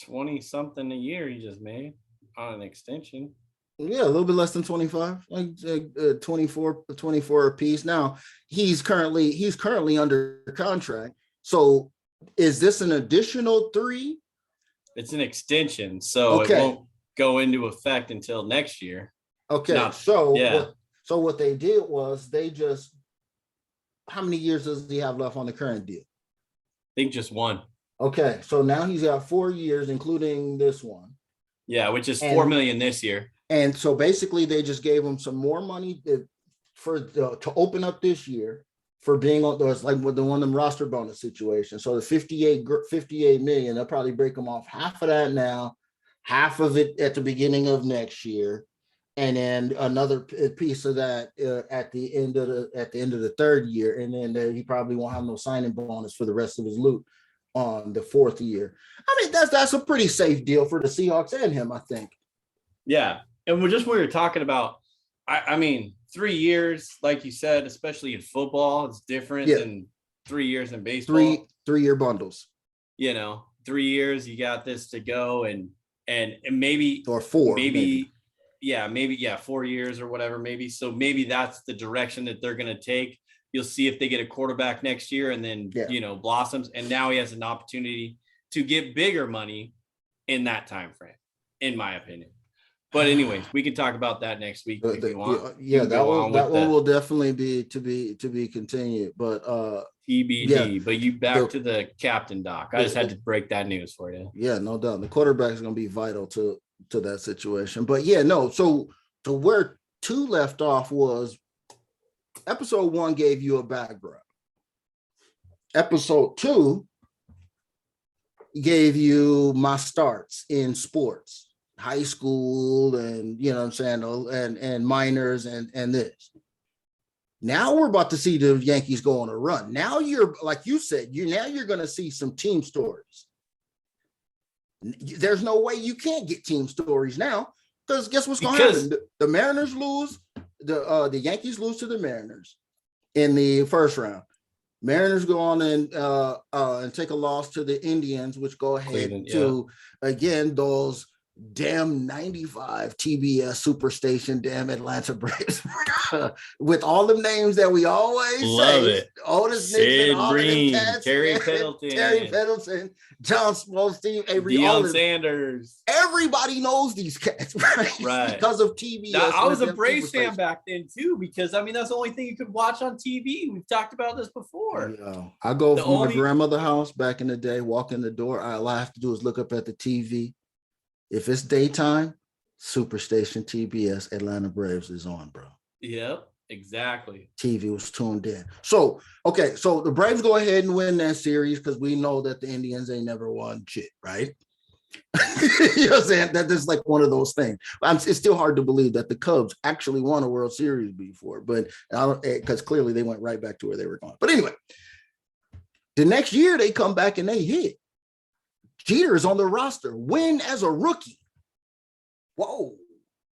20 something a year he just made on an extension. Yeah, a little bit less than 25, like 24 a piece. Now he's currently under contract. So is this an additional 3? It's an extension, so it won't go into effect until next year. Okay, so what they did was how many years does he have left on the current deal? I think just 1. Okay, so now he's got 4 years, including this one. Yeah, which is $4 million this year. And so basically, they just gave him some more money to open up this year for being on those, like with the one of them roster bonus situations. So the 58 million, they'll probably break them off half of that now, half of it at the beginning of next year, and then another piece of that at the end of the 3rd year, and then he probably won't have no signing bonus for the rest of his loot on the 4th year. I mean, that's a pretty safe deal for the Seahawks and him, I think. Yeah, and we were talking about. I mean, 3 years, like you said, especially in football, it's different than 3 years in baseball. 3-year bundles. 3 years, you got this to go, and maybe or 4, maybe 4 years or whatever, maybe. So maybe that's the direction that they're going to take. You'll see if they get a quarterback next year, and then blossoms. And now he has an opportunity to get bigger money in that time frame, in my opinion. But anyways, we can talk about that next week if you want. Yeah, that one will definitely be to be continued. But TBD. But you back to the captain, Doc. I just had to break that news for you. Yeah, no doubt. The quarterback is going to be vital to that situation. But yeah, no. So to where 2 left off was episode 1 gave you a background. Episode 2 gave you my starts in sports. High school, and you know what I'm saying, and minors and this. Now we're about to see the Yankees go on a run. Now you're, like you said, you're going to see some team stories. There's no way you can't get team stories now, because guess what's going to happen? The Mariners lose, the Yankees lose to the Mariners in the first round. Mariners go on and take a loss to the Indians, which go ahead to again those damn 95 TBS Superstation, damn Atlanta Braves, with all the names that we always love say. It. Otis Sid Nixon, Green, Terry Pendleton, John Smoltz, Avery, Deion Sanders. Everybody knows these cats, right? Because of TBS. Now, I was a Braves fan back then too, because I mean that's the only thing you could watch on TV. We've talked about this before. I go from my grandmother's house back in the day, walk in the door. All I have to do is look up at the TV. If it's daytime, Superstation TBS Atlanta Braves is on, bro. Yep, exactly. TV was tuned in. So the Braves go ahead and win that series because we know that the Indians ain't never won shit, right? You know what I'm saying? That is like one of those things. It's still hard to believe that the Cubs actually won a World Series before, but because clearly they went right back to where they were going. But anyway, the next year they come back and they hit. Jeter is on the roster, win as a rookie. Whoa,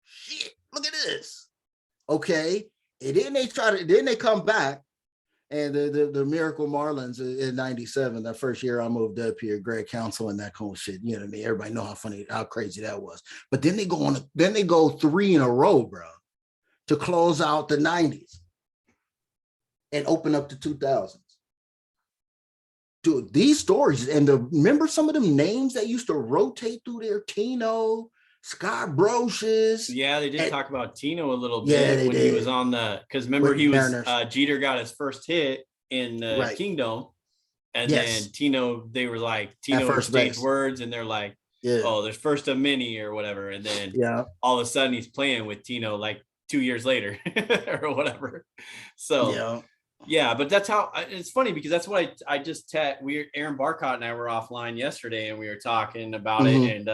shit, look at this. Okay, and then they come back, and the Miracle Marlins in '97, that first year I moved up here, Greg Counsell and that cool shit. You know what I mean? Everybody know how crazy that was. But then they go 3 in a row, bro, to close out the '90s and open up the 2000s. Dude, these stories, and remember some of them names that used to rotate through there? Tino, Scott Brocious. Yeah, they did talk about Tino a little bit when he was on because remember he was Jeter got his first hit in the Kingdom, and then Tino, they were like Tino exchanged words, and they're like, oh, there's first of many or whatever, and then all of a sudden he's playing with Tino like 2 years later or whatever. So yeah, but that's how it's funny because that's what I just Aaron Barcott and I were offline yesterday and we were talking about it, and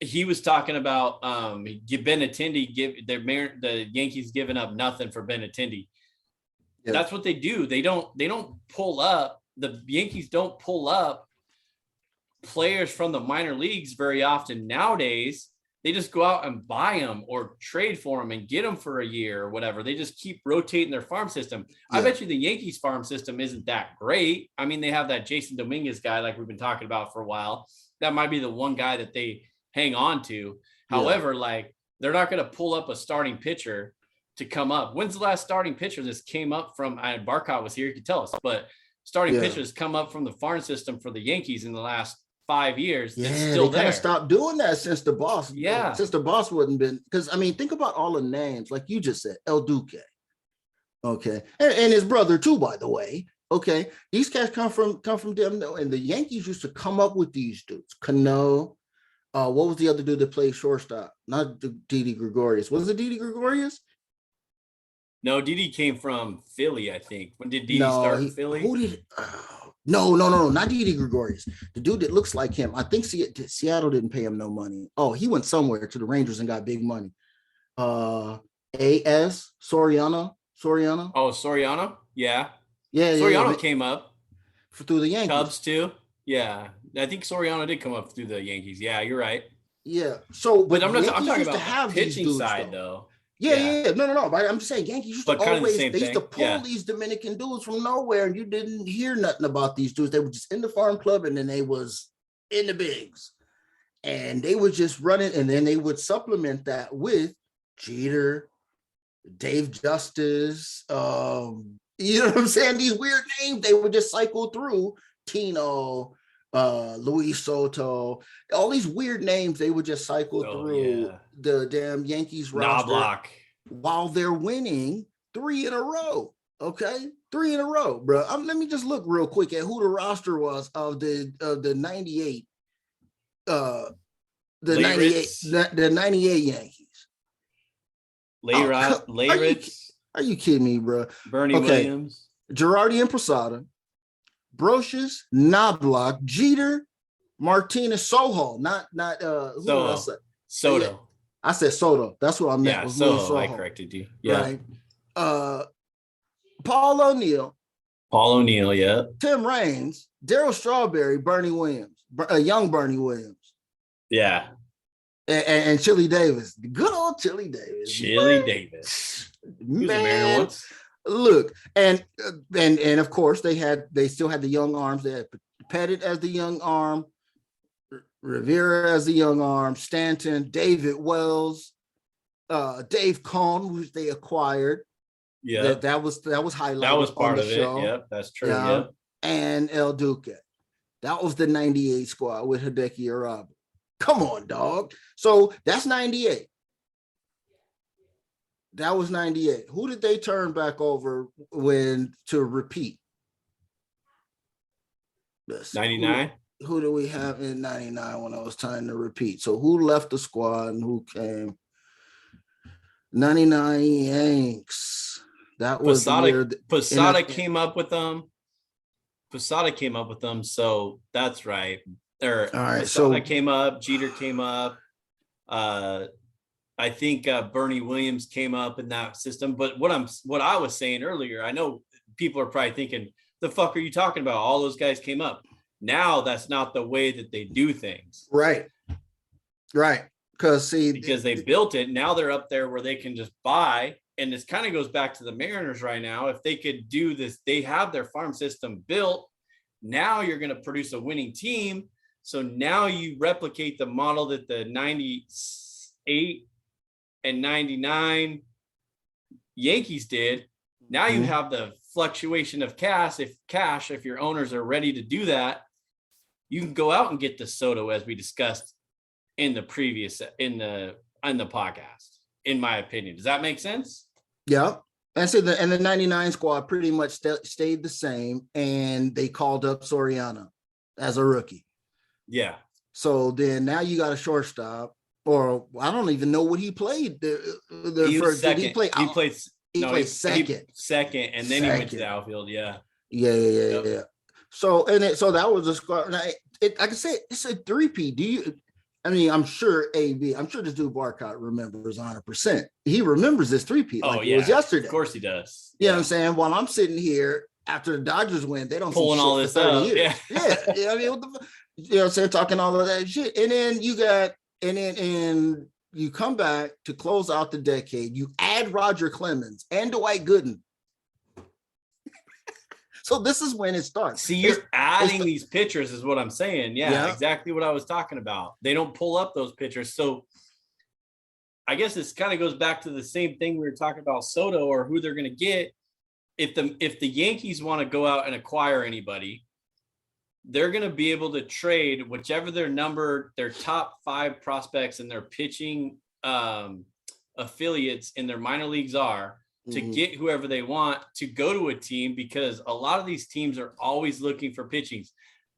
he was talking about Benintendi the Yankees giving up nothing for Benintendi. Yeah. That's what they do. They don't pull up. The Yankees don't pull up players from the minor leagues very often nowadays. they just go out and buy them or trade for them and get them for a year or whatever. They just keep rotating their farm system. Yeah. I bet you the Yankees farm system isn't that great. I mean, they have that Jason Dominguez guy, like we've been talking about for a while. That might be the one guy that they hang on to. Yeah. However, like, they're not going to pull up a starting pitcher to come up. When's the last starting pitcher this came up from? Barcott was here, he could tell us, but starting pitchers come up from the farm system for the Yankees in the last 5 years. Yeah, still they kind of stopped doing that since the boss. Yeah, since the boss wouldn't been, because I mean, think about all the names, like you just said, El Duque, okay, and his brother too, by the way. Okay, these cats come from them, and the Yankees used to come up with these dudes. Cano, what was the other dude that played shortstop? Not Didi Gregorius. Was it Didi Gregorius? No, Didi came from Philly, I think. When did Didi start in Philly? Who did? No, not Didi Gregorius. The dude that looks like him. I think Seattle didn't pay him no money. Oh, he went somewhere to the Rangers and got big money. A.S. Soriano. Oh, Soriano? Yeah. Yeah. Soriano came up through the Yankees. Cubs too. Yeah. I think Soriano did come up through the Yankees. Yeah, you're right. Yeah. So, but I'm talking about the pitching side though. Yeah. No. But I'm just saying, Yankees used to always, they used to pull these Dominican dudes from nowhere, and you didn't hear nothing about these dudes. They were just in the farm club, and then they was in the bigs, and they would just run it, and then they would supplement that with Jeter, Dave Justice, you know what I'm saying? These weird names they would just cycle through. Tino, Luis Soto, all these weird names they would just cycle through the damn Yankees roster Knobloch while they're winning 3 in a row. Okay, 3 in a row, bro. Let me just look real quick at who the roster was of the 98 the 98 Yankees. Are you kidding me, bro? Bernie Williams, Girardi and Posada, Brocious, Knobloch, Jeter, Martinez, Soho, not who did I say? Soto. I said Soto. That's what I meant. Yeah, Soho. I corrected you. Yeah. Right. Paul O'Neill. Yeah. Tim Raines, Darryl Strawberry, Bernie Williams, young Bernie Williams. Yeah. And Chili Davis. Good old Chili Davis. Davis. Man. Look, and of course they still had the young arms. They had Pettit as the young arm, Rivera as the young arm, Stanton, David Wells, Dave Cohn, which they acquired. Yeah, that was highlighted. That was part of it. Yep, that's true. Yep. And El Duque. That was the 98 squad with Hideki Irabu. Come on, dog. So that's 98. That was 98. Who did they turn back over to repeat? 99. Who do we have in 99 when it was time to repeat? So who left the squad and who came? 99 Yanks. That was Posada came up with them. Posada came up with them, so that's right. All right, Posada came up. Jeter came up. I think Bernie Williams came up in that system. But what I was saying earlier, I know people are probably thinking, the fuck are you talking about? All those guys came up. Now that's not the way that they do things. Right. Because they built it. Now they're up there where they can just buy. And this kind of goes back to the Mariners right now. If they could do this, they have their farm system built. Now you're going to produce a winning team. So now you replicate the model that the 98 and 99 Yankees did. Now you have the fluctuation of cash. If your owners are ready to do that, you can go out and get the Soto, as we discussed in the podcast, in my opinion. Does that make sense? Yeah. And so the 99 squad pretty much stayed the same, and they called up Soriano as a rookie. Yeah. So then now you got a shortstop, or I don't even know what he played. He was second. He played second. Second, and then he went to the outfield. Yeah. Yeah. So that was a squad. Like I can say it's a 3P. I'm sure this dude Barcott remembers 100%. He remembers this 3P like it was yesterday. Of course he does. You know what I'm saying? While I'm sitting here after the Dodgers win, they don't pulling all this up. Years. Yeah. I mean, what the, you know what I'm saying? Talking all of that shit. And then you got, in you come back to close out the decade. You add Roger Clemens and Dwight Gooden. So this is when it starts. See, you're adding these pitchers is what I'm saying. Yeah, exactly what I was talking about. They don't pull up those pitchers. So I guess this kind of goes back to the same thing we were talking about Soto or who they're going to get. If the Yankees want to go out and acquire anybody, they're going to be able to trade whichever their top 5 prospects and their pitching affiliates in their minor leagues are to get whoever they want to go to a team, because a lot of these teams are always looking for pitching.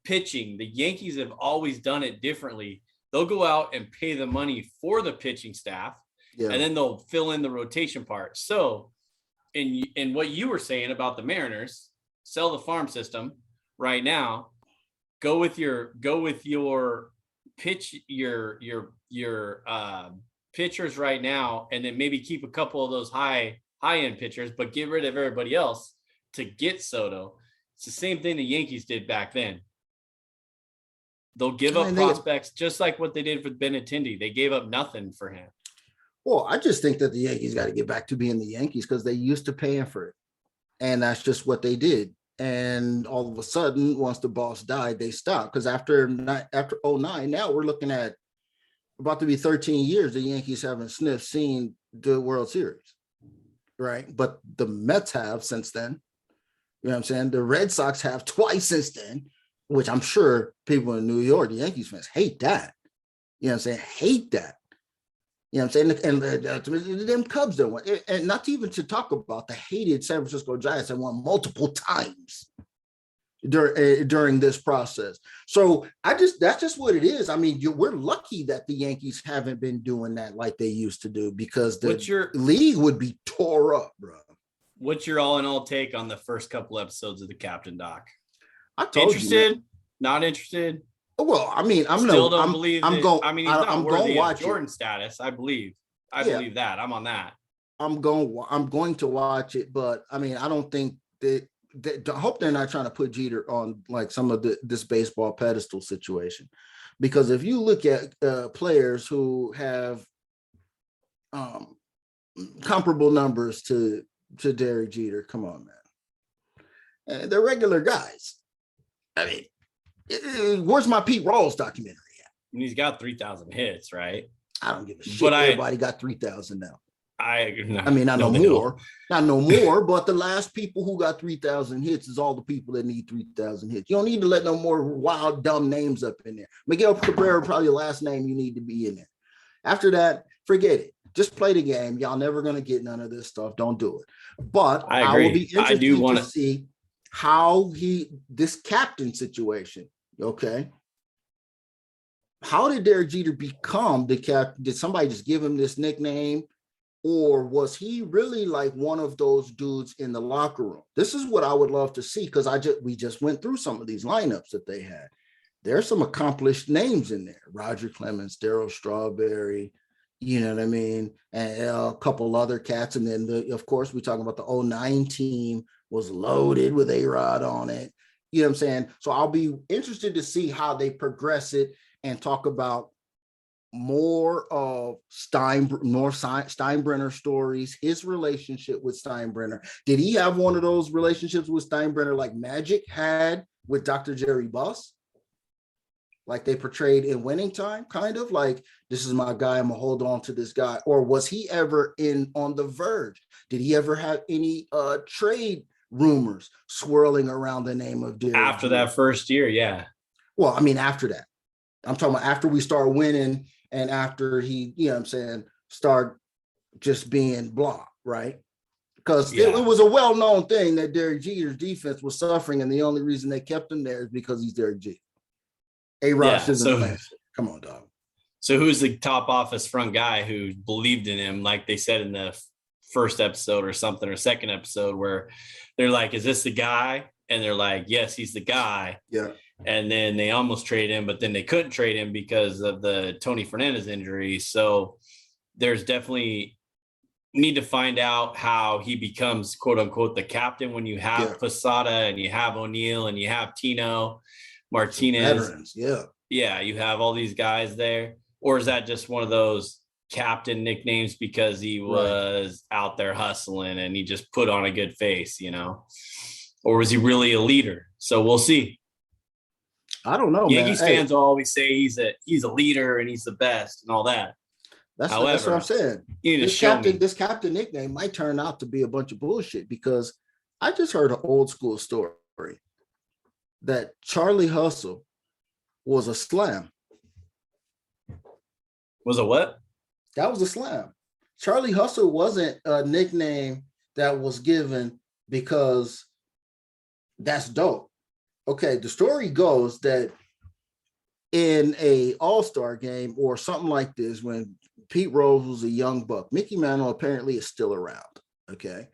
The Yankees have always done it differently. They'll go out and pay the money for the pitching staff, and then they'll fill in the rotation part. So in what you were saying about the Mariners, sell the farm system right now, go with your pitch, your pitchers right now, and then maybe keep a couple of those high-end pitchers, but get rid of everybody else to get Soto. It's the same thing the Yankees did back then. They'll give up prospects just like what they did with Benintendi. They gave up nothing for him. Well, I just think that the Yankees got to get back to being the Yankees because they used to paying for it. And that's just what they did. And all of a sudden, once the boss died, they stopped. Because after 09, now we're looking at about to be 13 years, the Yankees haven't seen the World Series. Right. But the Mets have since then. You know what I'm saying? The Red Sox have twice since then, which I'm sure people in New York, the Yankees fans, hate that. You know what I'm saying? Hate that. You know what I'm saying? And them Cubs don't want, and not even to talk about the hated San Francisco Giants that won multiple times during this process. So that's just what it is. I mean, we're lucky that the Yankees haven't been doing that like they used to do, because the league would be tore up, bro. What's your all-in-all take on the first couple episodes of the Captain Doc? I told interested? You, not interested? Well, I mean, I'm still no, don't I'm, believe. I'm going. I mean, he's not I'm worthy going to watch of Jordan status. I believe. I believe that. I'm on that. I'm going to watch it, but I mean, I don't think that. I hope they're not trying to put Jeter on like some of this baseball pedestal situation, because if you look at players who have comparable numbers to Derek Jeter, come on, man, they're regular guys. I mean, where's my Pete Rawls documentary at? And he's got 3,000 hits, right? I don't give a shit. But everybody got 3,000 now. I mean, not no more, but the last people who got 3,000 hits is all the people that need 3,000 hits. You don't need to let no more wild, dumb names up in there. Miguel Cabrera, probably the last name you need to be in there. After that, forget it. Just play the game. Y'all never going to get none of this stuff. Don't do it. But I will be interested to see how this captain situation, okay? How did Derek Jeter become the captain? Did somebody just give him this nickname? Or was he really like one of those dudes in the locker room? This is what I would love to see, because we just went through some of these lineups that they had. There's some accomplished names in there. Roger Clemens, Darryl Strawberry, you know what I mean? And a couple other cats. And then, of course, we talking about the 09 team was loaded with A-Rod on it. You know what I'm saying? So I'll be interested to see how they progress it and talk about more of Steinbrenner stories, his relationship with Steinbrenner. Did he have one of those relationships with Steinbrenner like Magic had with Dr. Jerry Buss? Like they portrayed in Winning Time, kind of like, this is my guy, I'm gonna hold on to this guy. Or was he ever on the verge? Did he ever have any trade rumors swirling around the name of Derek after Jeter? That first year? Yeah. Well, I mean, after that. I'm talking about after we start winning and after he, you know what I'm saying, start just being blah, right? Because it was a well-known thing that Derek Jeter's defense was suffering, and the only reason they kept him there is because he's Derek Jeter. A-Rod come on, dog. So who's the top office front guy who believed in him, like they said in the first episode or something, or second episode, where they're like, is this the guy? And they're like, yes, he's the guy. Yeah. And then they almost traded him, but then they couldn't trade him because of the Tony Fernandez injury. So there's definitely need to find out how he becomes, quote unquote, the captain when you have Posada and you have O'Neill and you have Tino Martinez. Veterans, yeah. Yeah, you have all these guys there. Or is that just one of those, captain nicknames because he was out there hustling and he just put on a good face, or was he really a leader? So we'll see. I don't know, Yankees man. fans always say he's a leader and he's the best and all that. That's what I'm saying. This captain nickname might turn out to be a bunch of bullshit, because I just heard an old school story that Charlie Hustle was a slam. Was a what? That was a slam. Charlie Hustle wasn't a nickname that was given because that's dope. Okay, the story goes that in a all-star game or something like this, when Pete Rose was a young buck, Mickey Mantle apparently is still around. Okay.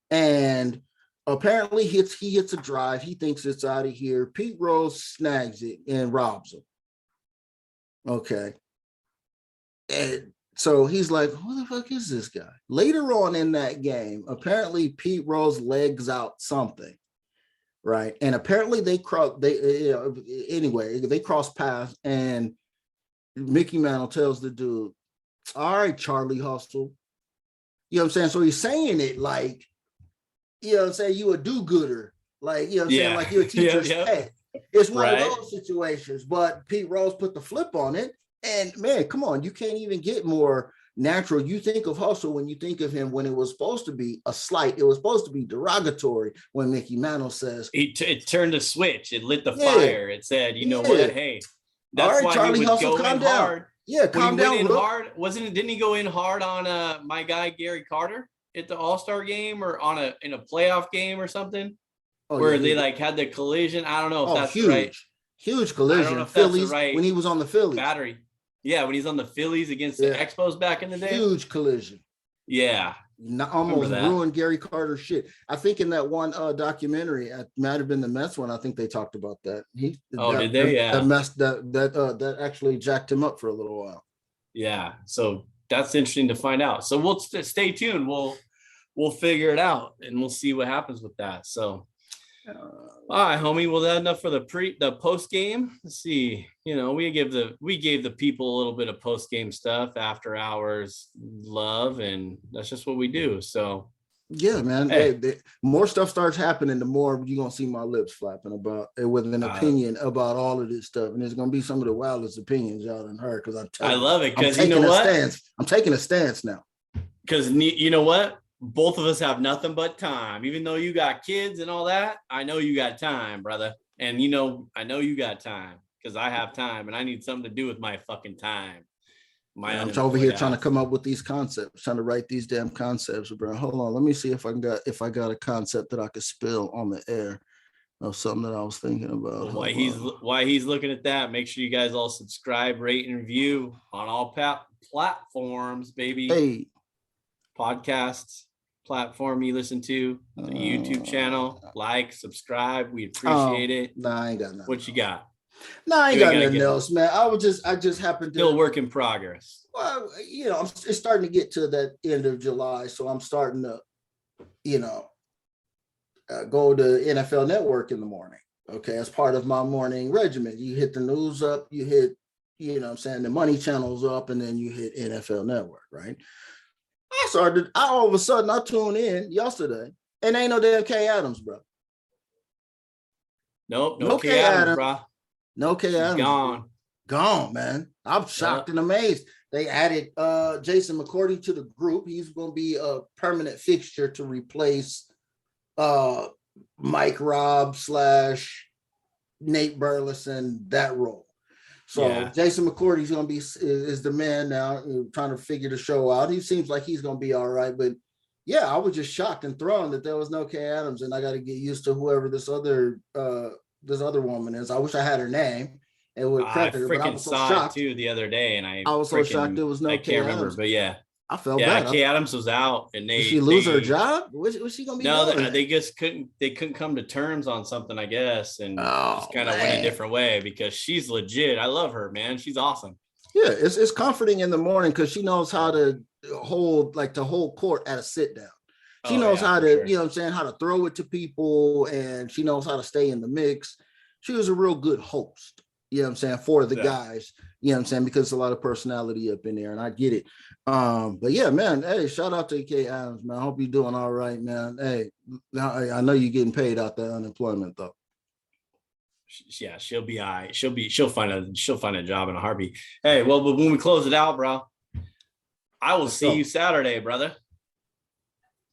And apparently he hits a drive. He thinks it's out of here. Pete Rose snags it and robs him. Okay. And so he's like, who the fuck is this guy? Later on in that game, apparently Pete Rose legs out something. Right. And apparently they cross paths, and Mickey Mantle tells the dude, all right, Charlie Hustle. You know what I'm saying? So he's saying it like, you know what I'm saying, you a do-gooder. Like, you know what I'm saying? Like you're a teacher's pet. It's one of those situations, but Pete Rose put the flip on it. And man, come on, you can't even get more natural. You think of Hustle when you think of him when it was supposed to be a slight. It was supposed to be derogatory when Mickey Mantle says it turned a switch. It lit the fire. It said, you know what? Hey, that's all right, why Charlie he would Hustle, go calm in down. hard. Yeah, calm down. Went in hard. Didn't he go in hard on my guy Gary Carter at the All-Star game, or in a playoff game or something? Where they like had the collision. I don't know if that's right. Huge collision. I don't know if Phillies, that's right. when he was on the Phillies. Battery. Yeah, when he's on the Phillies against the Expos back in the day. Huge collision. Yeah. Almost ruined Gary Carter's shit. I think in that one documentary, it might have been the Mets one. I think they talked about that. Did they? Yeah. That actually jacked him up for a little while. Yeah. So that's interesting to find out. So we'll stay tuned. We'll figure it out and we'll see what happens with that. So, all right, homie. Well, that's enough for the post game. Let's see. We gave the people a little bit of post game stuff, after hours love, and that's just what we do. So, yeah, man. Hey, more stuff starts happening, the more you're gonna see my lips flapping about with an opinion about all of this stuff, and it's gonna be some of the wildest opinions y'all done heard. Because I love it, because you know what? I'm taking a stance now. Because you know what? Both of us have nothing but time. Even though you got kids and all that, I know you got time, brother. And I know you got time, because I have time and I need something to do with my fucking time. I'm over here trying to come up with these concepts, trying to write these damn concepts, bro. Hold on, let me see if I got a concept that I could spill on the air of something that I was thinking about. While he's looking at that, make sure you guys all subscribe, rate, and review on all platforms, baby. Hey, podcasts platform you listen to, the YouTube channel, subscribe. We appreciate it. Nah, I ain't got nothing. What you got? No, I ain't got nothing else, man. I just happened to still work in progress. Well, it's starting to get to that end of July, so I'm starting to, go to NFL Network in the morning. Okay, as part of my morning regimen, you hit the news up, you hit, the money channels up, and then you hit NFL Network, right? All of a sudden, I tuned in yesterday, and ain't no damn K Adams, bro. Nope, no K Adams, bro. No K Adams. Gone, man. I'm shocked and amazed. They added Jason McCourty to the group. He's going to be a permanent fixture to replace Mike Robb / Nate Burleson, that role. So Jason McCourty's going to be is the man now, trying to figure the show out. He seems like he's going to be all right. But yeah, I was just shocked and thrown that there was no K Adams, and I got to get used to whoever this other woman is. I wish I had her name. It would credit her, but I was so shocked too the other day, and I was so shocked there was no. I can't remember, but yeah, I felt bad. K Adams was out, and did she lose her job? Was she gonna be? No, they just couldn't. They couldn't come to terms on something, I guess, and just kind of went a different way, because she's legit. I love her, man. She's awesome. Yeah, it's comforting in the morning because she knows how to hold court at a sit down. She knows how to, how to throw it to people, and she knows how to stay in the mix. She was a real good host. you know what I'm saying, for the Yeah. guys, you know what I'm saying, because it's a lot of personality up in there, and I get it. But yeah, man, hey, shout out to Kay Adams, man. I hope you're doing all right, man. Hey, I know you're getting paid out there unemployment though. Yeah, she'll be all right. She'll find a job in a heartbeat. Hey, well, but when we close it out, bro, I will see you Saturday, brother.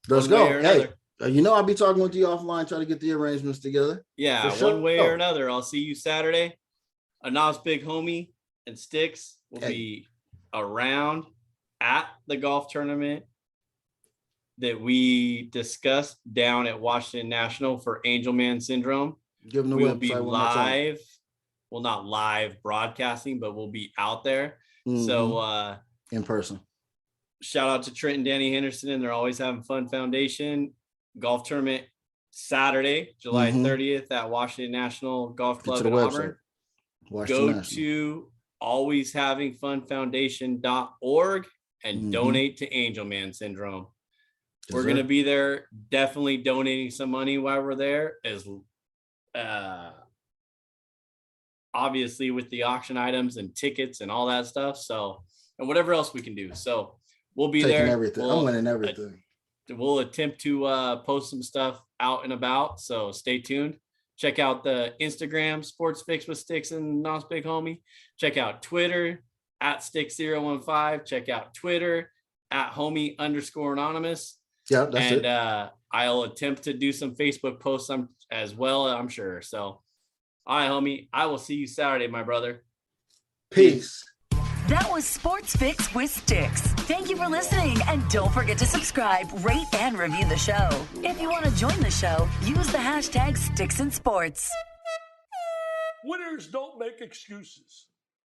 Let's go. Hey, you know, I'll be talking with you offline, try to get the arrangements together. Yeah, one way or another. I'll see you Saturday. Anav's big homie and Stix will be around at the golf tournament that we discussed down at Washington National for Angel Man Syndrome. Give them the we'll website be one more time. live. Well, not live broadcasting, but we'll be out there. So in person. Shout out to Trent and Danny Henderson, and they're always having fun foundation. Golf tournament Saturday, July 30th at Washington National Golf Club in Auburn. Go to alwayshavingfunfoundation.org and donate to Angel Man Syndrome. We're going to be there, definitely donating some money while we're there, as obviously with the auction items and tickets and all that stuff. So, and whatever else we can do. So we'll be there. Everything. I'm winning everything. We'll attempt to post some stuff out and about. So stay tuned. Check out the Instagram Sports Fix with Stix and Nas Big Homie. Check out Twitter at Stix015. Check out Twitter at homie_anonymous. Yeah, that's it. And I'll attempt to do some Facebook posts as well, I'm sure. So, all right, homie. I will see you Saturday, my brother. Peace. That was Sports Fix with Stix. Thank you for listening, and don't forget to subscribe, rate, and review the show. If you want to join the show, use the hashtag StixandSports. Winners don't make excuses.